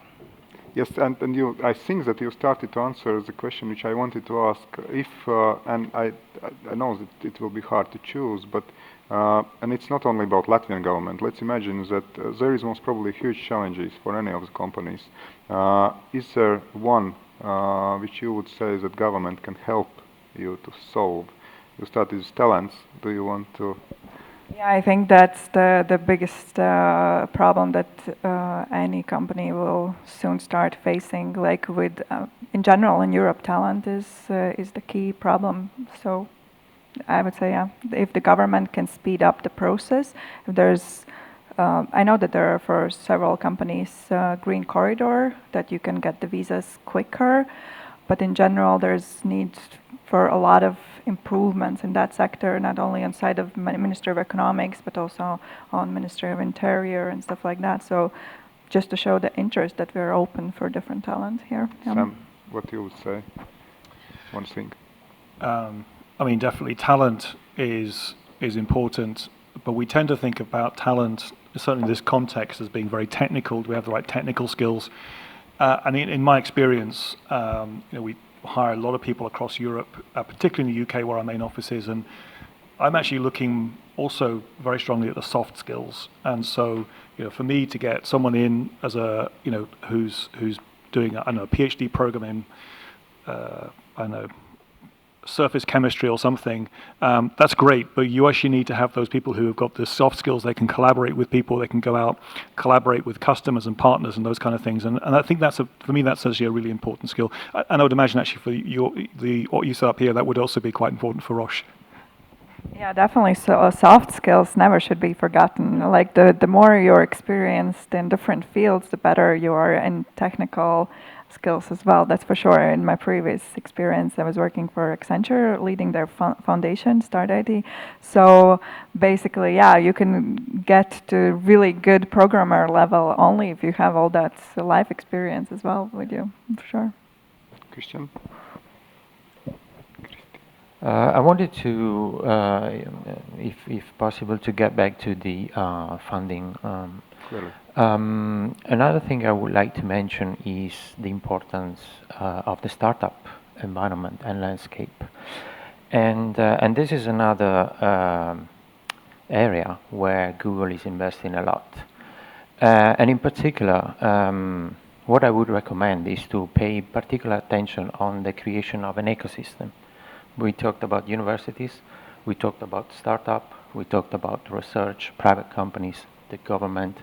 Yes, and I think that you started to answer the question which I wanted to ask. If and I know that it will be hard to choose, but and it's not only about Latvian government. Let's imagine that there is most probably huge challenges for any of the companies. Is there one which you would say that government can help you to solve? You started with talents. Do you want to? Yeah, I think that's the biggest problem that any company will soon start facing. Like with, in general, in Europe, talent is the key problem. So I would say, yeah, if the government can speed up the process, if there's, I know that there are for several companies green corridor that you can get the visas quicker, but in general, there's need for a lot of improvements in that sector, not only on side of Ministry of Economics, but also on Ministry of Interior and stuff like that. So just to show the interest that we're open for different talent here. Yeah. Sam, what you would say? One thing. I mean, definitely talent is important, but we tend to think about talent, certainly in this context, as being very technical. Do we have the right technical skills? And in my experience, we hire a lot of people across Europe, particularly in the UK where our main office is, and I'm actually looking also very strongly at the soft skills. And so, for me to get someone in as a, who's doing, a PhD program in, surface chemistry or something, that's great, but you actually need to have those people who have got the soft skills. They can collaborate with people, they can go out, collaborate with customers and partners and those kind of things. And I think for me, that's actually a really important skill. And I would imagine actually for what you set up here, that would also be quite important for Roche. Yeah, definitely. So soft skills never should be forgotten. Like the more you're experienced in different fields, the better you are in technical skills as well. That's for sure. In my previous experience, I was working for Accenture, leading their foundation, Start ID. So basically, yeah, you can get to really good programmer level only if you have all that life experience as well with you, for sure. Cristian? I wanted to, if possible, to get back to the funding. Another thing I would like to mention is the importance of the startup environment and landscape, and this is another area where Google is investing a lot, and in particular, what I would recommend is to pay particular attention on the creation of an ecosystem. We talked about universities, we talked about startup, we talked about research, private companies, the government.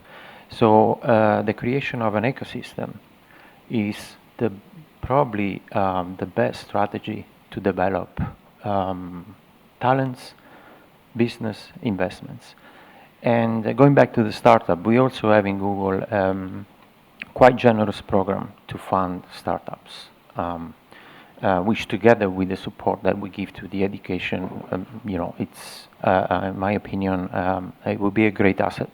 So the creation of an ecosystem is probably the best strategy to develop talents, business, investments. And going back to the startup, we also have in Google quite generous program to fund startups, which together with the support that we give to the education, it's, in my opinion, it will be a great asset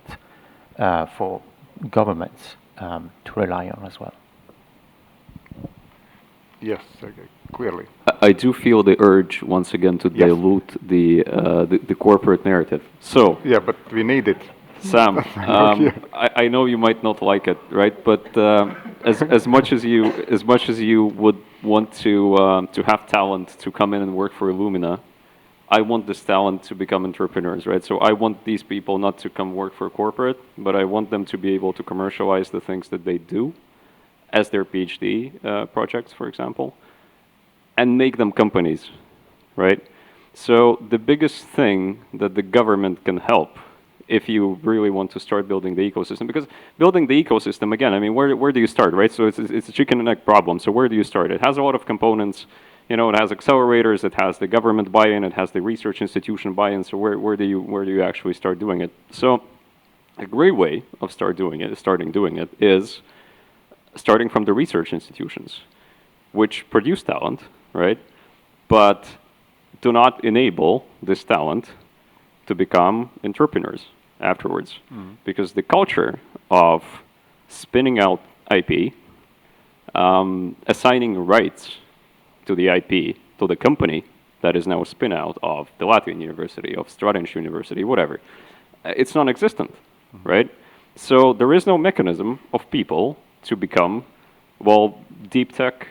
for governments to rely on as well. Yes, Sergey, clearly. I do feel the urge once again to dilute the corporate narrative. So yeah, but we need it. Sam, I know you might not like it, right? But as much as you would want to have talent to come in and work for Illumina, I want this talent to become entrepreneurs, right? So I want these people not to come work for corporate, but I want them to be able to commercialize the things that they do as their PhD projects, for example, and make them companies, right? So the biggest thing that the government can help if you really want to start building the ecosystem, because building the ecosystem, again, I mean, where do you start, right? So it's a chicken and egg problem. So where do you start? It has a lot of components. It has accelerators, it has the government buy-in, it has the research institution buy-in. So where do you actually start doing it? So a great way of starting doing it is starting from the research institutions, which produce talent, right? But do not enable this talent to become entrepreneurs afterwards. Because the culture of spinning out IP, assigning rights to the IP to the company that is now a spin out of the Latvian University, of Stradiņš University, whatever, it's non-existent, right? So there is no mechanism of people to become, well, deep tech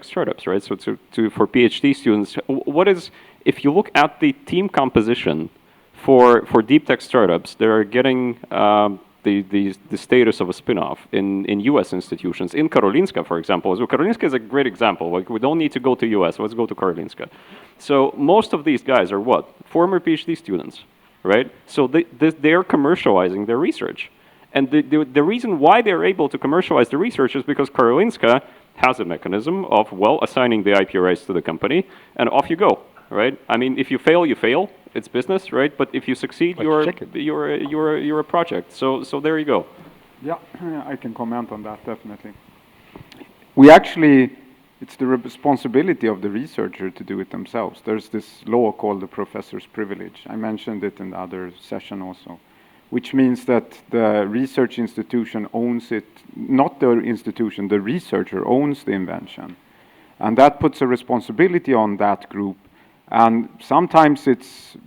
startups, right? So for PhD students, what is, if you look at the team composition for deep tech startups, they are getting the status of a spin-off in U.S. institutions. In Karolinska, for example, so Karolinska is a great example. Like, we don't need to go to U.S. Let's go to Karolinska. So most of these guys are what? Former PhD students, right? So they are commercializing their research. And the reason why they're able to commercialize the research is because Karolinska has a mechanism of, well, assigning the IP rights to the company, and off you go, right? I mean, if you fail, you fail. It's business, right? But if you succeed, you're a project. So there you go. Yeah, I can comment on that, definitely. We actually, it's the responsibility of the researcher to do it themselves. There's this law called the professor's privilege. I mentioned it in the other session also, which means that the research institution owns it, not the institution, the researcher owns the invention. And that puts a responsibility on that group. And sometimes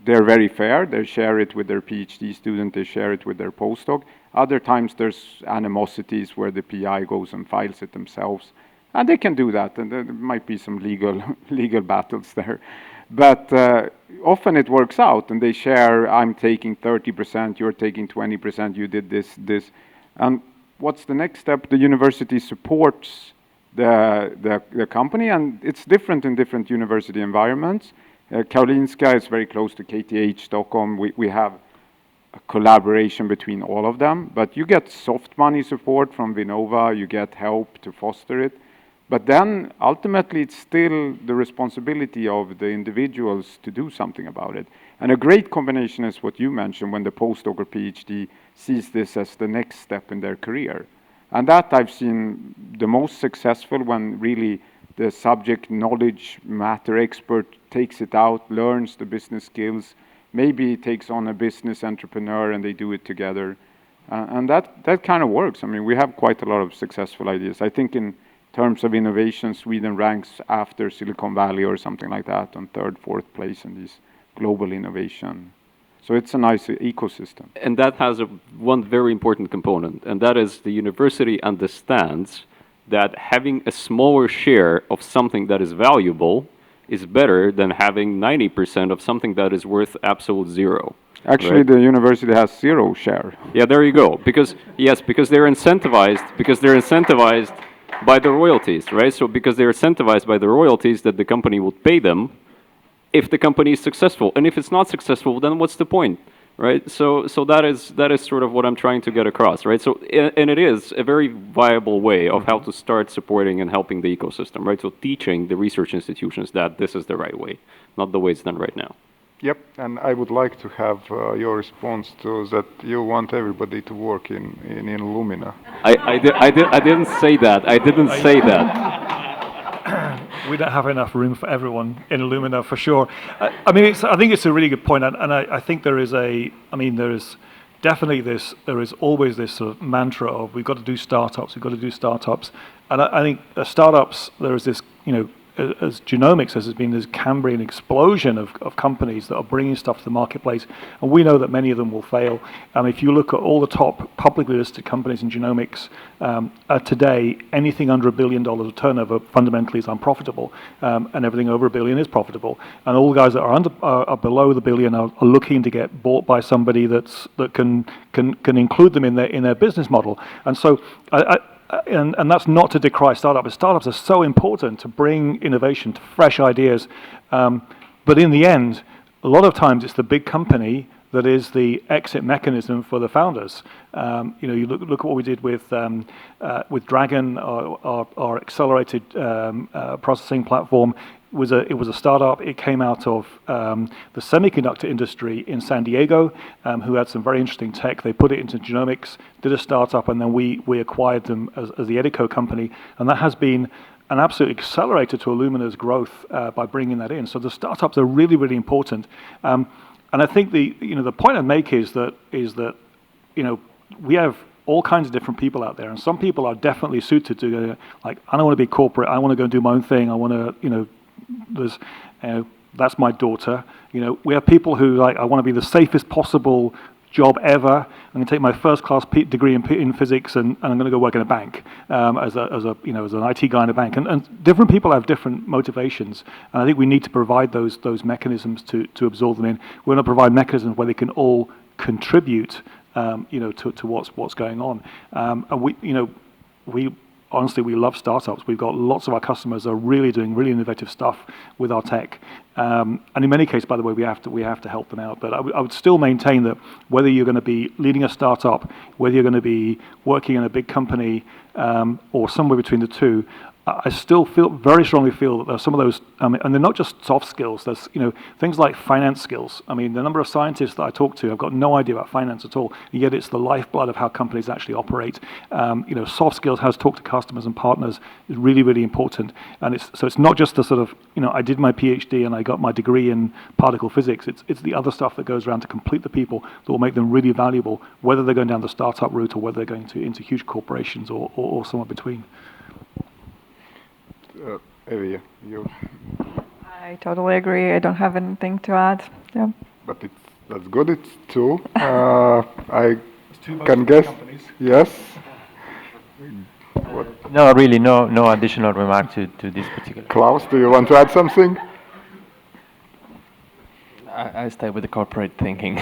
they're very fair. They share it with their PhD student. They share it with their postdoc. Other times there's animosities where the PI goes and files it themselves. And they can do that. And there might be some legal battles there. But often it works out. And they share, I'm taking 30%, you're taking 20%, you did this. And what's the next step? The university supports the company. And it's different in different university environments. Karolinska is very close to KTH Stockholm. We have a collaboration between all of them, but you get soft money support from Vinnova, you get help to foster it. But then ultimately it's still the responsibility of the individuals to do something about it. And a great combination is what you mentioned, when the postdoc or PhD sees this as the next step in their career. And that I've seen the most successful when really the subject knowledge matter expert takes it out, learns the business skills, maybe takes on a business entrepreneur and they do it together. And that kind of works. I mean, we have quite a lot of successful ideas. I think in terms of innovation, Sweden ranks after Silicon Valley or something like that on 3rd, 4th place in this global innovation. So it's a nice ecosystem. And that has one very important component, and that is the university understands that having a smaller share of something that is valuable is better than having 90% of something that is worth absolute zero. Actually, right? The university has 0 share. Yeah, there you go. Because they're incentivized by the royalties, right? So because they're incentivized by the royalties that the company will pay them if the company is successful. And if it's not successful, then what's the point? Right, so that is sort of what I'm trying to get across, right? So, and it is a very viable way of how to start supporting and helping the ecosystem, right? So teaching the research institutions that this is the right way, not the way it's done right now. Yep, and I would like to have your response to that. You want everybody to work in Illumina. I didn't say that. I didn't say that. We don't have enough room for everyone in Illumina, for sure. I mean, I think it's a really good point, and I think there is definitely there is always this sort of mantra of we've got to do startups, and I think startups, there is this, as genomics, there's been this Cambrian explosion of companies that are bringing stuff to the marketplace, and we know that many of them will fail. If you look at all the top publicly listed companies in genomics today, anything under $1 billion of turnover fundamentally is unprofitable, and everything over $1 billion is profitable. And all the guys that are below the $1 billion are looking to get bought by somebody that can include them in their business model. And so and that's not to decry startups. Startups are so important to bring innovation, to fresh ideas. But in the end, a lot of times it's the big company that is the exit mechanism for the founders. You look at what we did with Dragon, our accelerated processing platform. It was a startup. It came out of the semiconductor industry in San Diego, who had some very interesting tech. They put it into genomics, did a startup, and then we acquired them as the Edico company. And that has been an absolute accelerator to Illumina's growth by bringing that in. So the startups are really, really important. And I think the point I make is that we have all kinds of different people out there, and some people are definitely suited to go, like, I don't want to be corporate. I want to go and do my own thing. I want to that's my daughter. We have people who I want to be the safest possible job ever. I'm going to take my first class degree in physics, and I'm going to go work in a bank as an IT guy in a bank. And different people have different motivations, and I think we need to provide those mechanisms to absorb them in. We want to provide mechanisms where they can all contribute, to what's going on. And we honestly, we love startups. We've got lots of our customers are really doing really innovative stuff with our tech. And in many cases, by the way, we have to help them out. But I would still maintain that whether you're going to be leading a startup, whether you're going to be working in a big company, or somewhere between the two, I still very strongly feel that there's some of those, and they're not just soft skills. There's things like finance skills. I mean, the number of scientists that I talk to have got no idea about finance at all, and yet it's the lifeblood of how companies actually operate. Soft skills, how to talk to customers and partners, is really, really important. And it's not just the sort of I did my PhD and I got my degree in particle physics. It's the other stuff that goes around to complete the people that will make them really valuable, whether they're going down the startup route or whether they're going into huge corporations or somewhere between. Evija, you. I totally agree. I don't have anything to add. Yeah. But that's good. It's two. I can guess. Companies. Yes. What? No, really, no additional remark to this particular. Klavs, do you want to add something? I stay with the corporate thinking.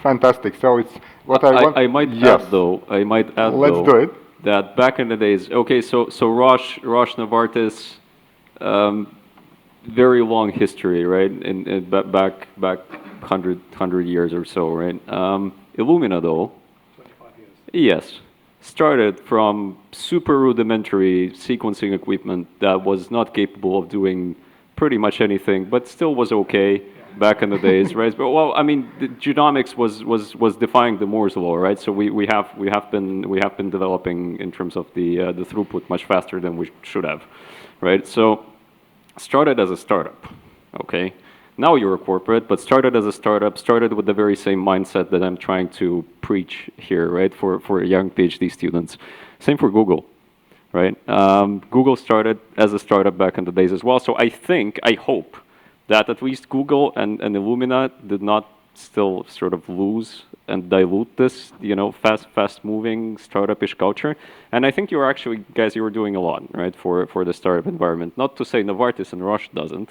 Fantastic. So it's what I want. I might add though. Let's do it. That back in the days, okay, so Roche Novartis, very long history, right? In back 100 years or so, right? Illumina though, 25 years. Yes, started from super rudimentary sequencing equipment that was not capable of doing pretty much anything, but still was okay. Back in the days, right? But the genomics was defying the Moore's law, right? So we have been developing in terms of the throughput much faster than we should have, right? So started as a startup, okay. Now you're a corporate, but started as a startup, started with the very same mindset that I'm trying to preach here, right? For young PhD students, same for Google, right? Google started as a startup back in the days as well. So I hope that at least Google and Illumina did not still sort of lose and dilute this, fast-moving startup-ish culture. And I think you were doing a lot, right, for the startup environment. Not to say Novartis and Roche doesn't,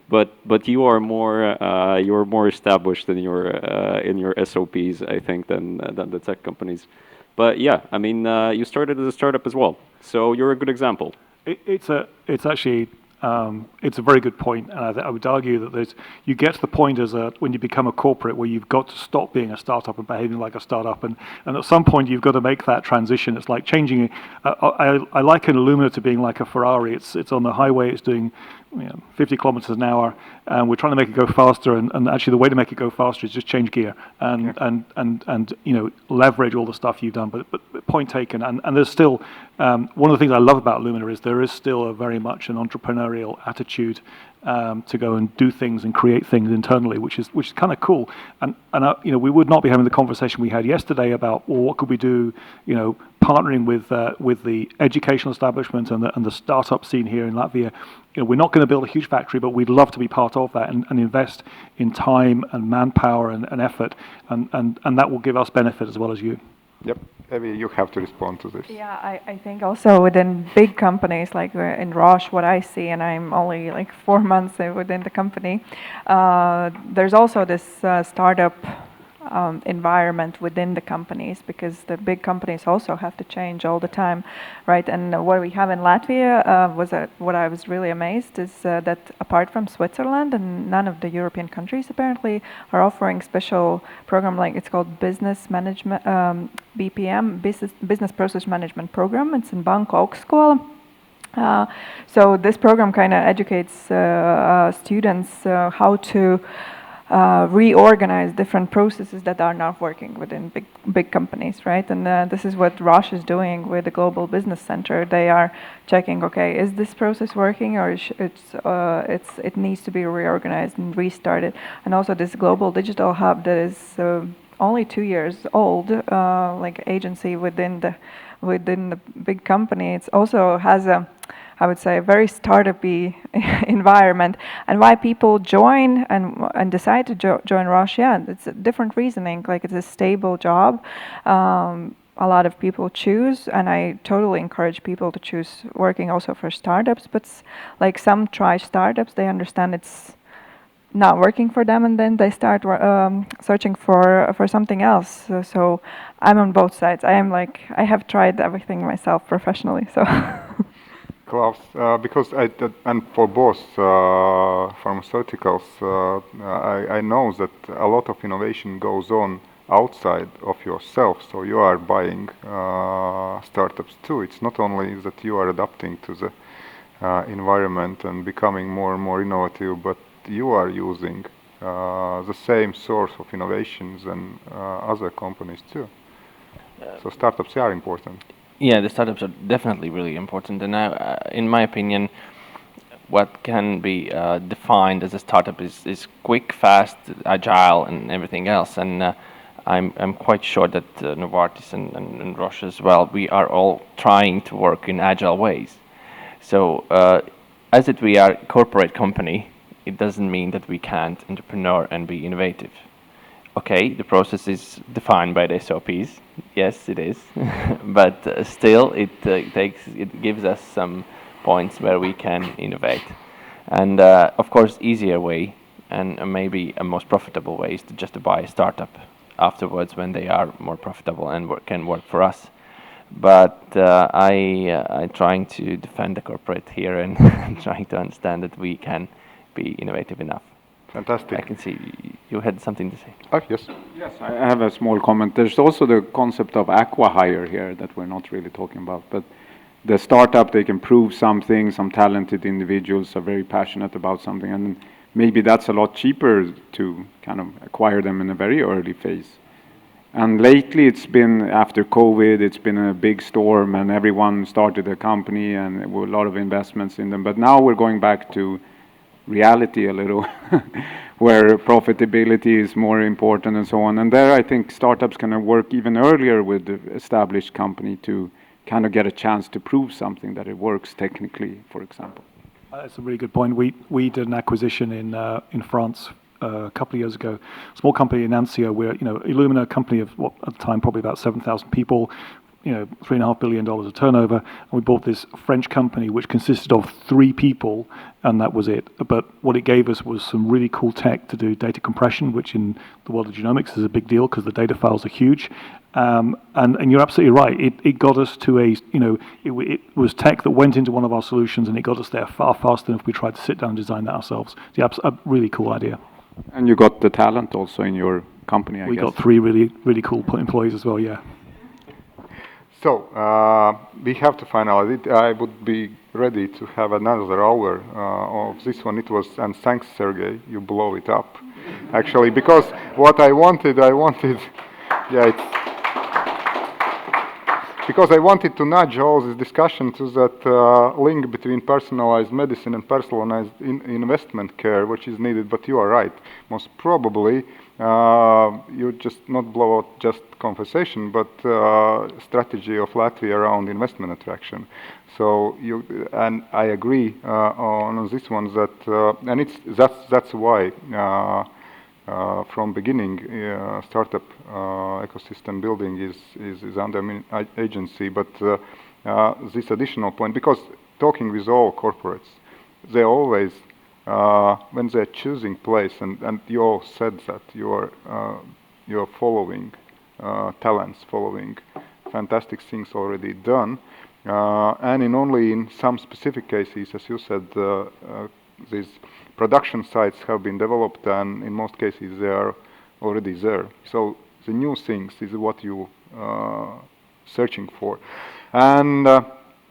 but you are more established in your SOPs, I think, than the tech companies. But yeah, you started as a startup as well, so you're a good example. It's actually. It's a very good point, and I would argue that you get to the point when you become a corporate where you've got to stop being a startup and behaving like a startup, and at some point you've got to make that transition. It's like changing. I liken Illumina to being like a Ferrari. It's on the highway. It's doing 50 kilometers an hour, and we're trying to make it go faster. And actually, the way to make it go faster is just change gear and leverage all the stuff you've done. But point taken. And there's still one of the things I love about Lumina is there is still a very much an entrepreneurial attitude to go and do things and create things internally, which is kind of cool. And we would not be having the conversation we had yesterday about, well, what could we do, partnering with the educational establishment and the startup scene here in Latvia. We're not going to build a huge factory, but we'd love to be part of that and invest in time and manpower and effort, and that will give us benefit as well as you. Yep. Evija, you have to respond to this. Yeah, I think also within big companies like in Roche, what I see, and I'm only like 4 months within the company, there's also this startup environment within the companies, because the big companies also have to change all the time, right? And what we have in Latvia what I was really amazed is that apart from Switzerland and none of the European countries apparently are offering special program, like it's called business management, BPM, business process management program. It's in Banku Augstskola. So this program kind of educates students how to reorganize different processes that are not working within big companies, right? And this is what Roche is doing with the Global Business Center. They are checking, okay, is this process working, or it needs to be reorganized and restarted. And also this Global Digital Hub that is only 2 years old, like agency within the big company. It also has I would say, a very startup-y environment. And why people join and decide to join Roche, yeah, it's a different reasoning. Like, it's a stable job. A lot of people choose, and I totally encourage people to choose working also for startups. But like, some try startups, they understand it's not working for them, and then they start searching for something else. So I'm on both sides. I have tried everything myself professionally. So. Klavs, because and for both pharmaceuticals, I know that a lot of innovation goes on outside of yourself. So you are buying startups too. It's not only that you are adapting to the environment and becoming more and more innovative, but you are using the same source of innovations and other companies too. So startups are important. Yeah, the startups are definitely really important. And now, in my opinion, what can be defined as a startup is quick, fast, agile, and everything else. And I'm quite sure that Novartis and Roche as well, we are all trying to work in agile ways. So, we are a corporate company, it doesn't mean that we can't entrepreneur and be innovative. Okay, the process is defined by the SOPs. Yes, it is, but still, it gives us some points where we can innovate. And of course, easier way and maybe a most profitable way is to just buy a startup afterwards when they are more profitable and can work for us. But I'm trying to defend the corporate here and trying to understand that we can be innovative enough. Fantastic. I can see you had something to say. Oh, yes. Yes, I have a small comment. There's also the concept of acqui-hire here that we're not really talking about. But the startup, they can prove something. Some talented individuals are very passionate about something. And maybe that's a lot cheaper to kind of acquire them in a very early phase. And lately, it's been, after COVID, it's been a big storm and everyone started a company and there were a lot of investments in them. But now we're going back to reality a little, where profitability is more important and so on. And there I think startups can work even earlier with the established company to kind of get a chance to prove something that it works technically, for example. That's a really good point. We did an acquisition in France a couple of years ago, small company in Anzio, where Illumina, a company of what at the time probably about 7,000 people, $3.5 billion of turnover, and we bought this French company which consisted of 3 people, and that was it. But what it gave us was some really cool tech to do data compression, which in the world of genomics is a big deal because the data files are huge. And you're absolutely right. It got us to it was tech that went into one of our solutions, and it got us there far faster than if we tried to sit down and design that ourselves. Yeah, a really cool idea. And you got the talent also in your company, I guess. We got 3 really cool employees as well. Yeah. So, we have to finalize it. I would be ready to have another hour of this one. It was, and thanks, Sergey, you blow it up. Actually, because what I wanted, yeah, it's, because I wanted to nudge all this discussion to that link between personalized medicine and personalized investment care, which is needed, but you are right. Most probably, you just not blow out just conversation, but strategy of Latvia around investment attraction. So and I agree on this one that, and that's why from beginning startup ecosystem building is under agency, but this additional point, because talking with all corporates, they always when they're choosing place, and you all said that you're following talents, following fantastic things already done, and only in some specific cases, as you said, these production sites have been developed, and in most cases they are already there. So the new things is what you searching for, and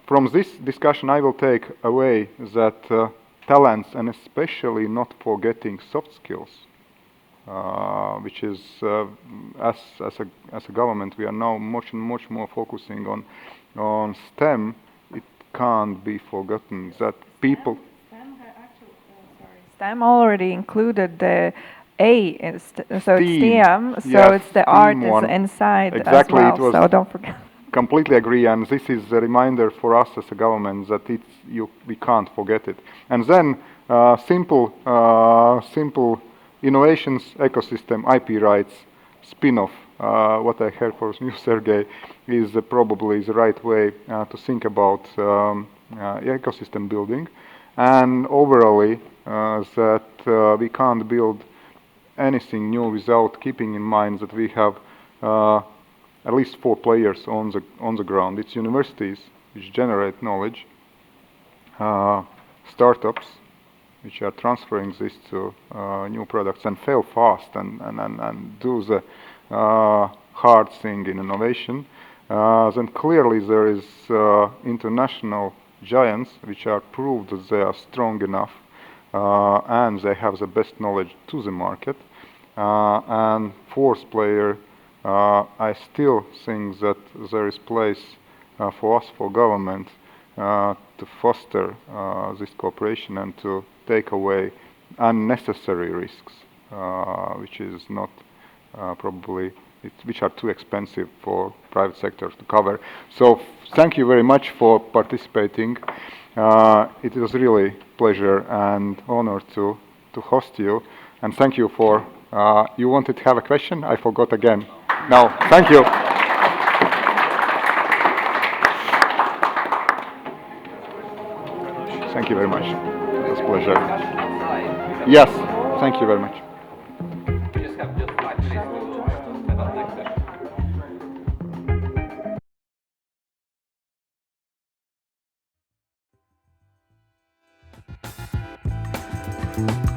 from this discussion I will take away that talents, and especially not forgetting soft skills, which is as a government we are now much more focusing on STEM. It can't be forgotten that people. STEM already included the A, so it's STEM, so yes, it's the art one. is inside Exactly, as well, so don't forget. Completely agree, and this is a reminder for us as a government that we can't forget it. And then simple innovations ecosystem, IP rights, spin-off. What I heard from you, Sergey, is probably the right way to think about ecosystem building, and overall that we can't build anything new without keeping in mind that we have at least 4 players on the ground. It's universities which generate knowledge, startups which are transferring this to new products and fail fast and do the hard thing in innovation. Then clearly there is international giants which are proved that they are strong enough and they have the best knowledge to the market. And 4th player, I still think that there is place for us, for government, to foster this cooperation and to take away unnecessary risks, which is not probably, which are too expensive for private sector to cover. So thank you very much for participating. It was really pleasure and honor to host you, and thank you for. You wanted to have a question? I forgot again. No, thank you. Thank you very much. It was a pleasure. Yes, thank you very much. We just have just 5 minutes to have next session.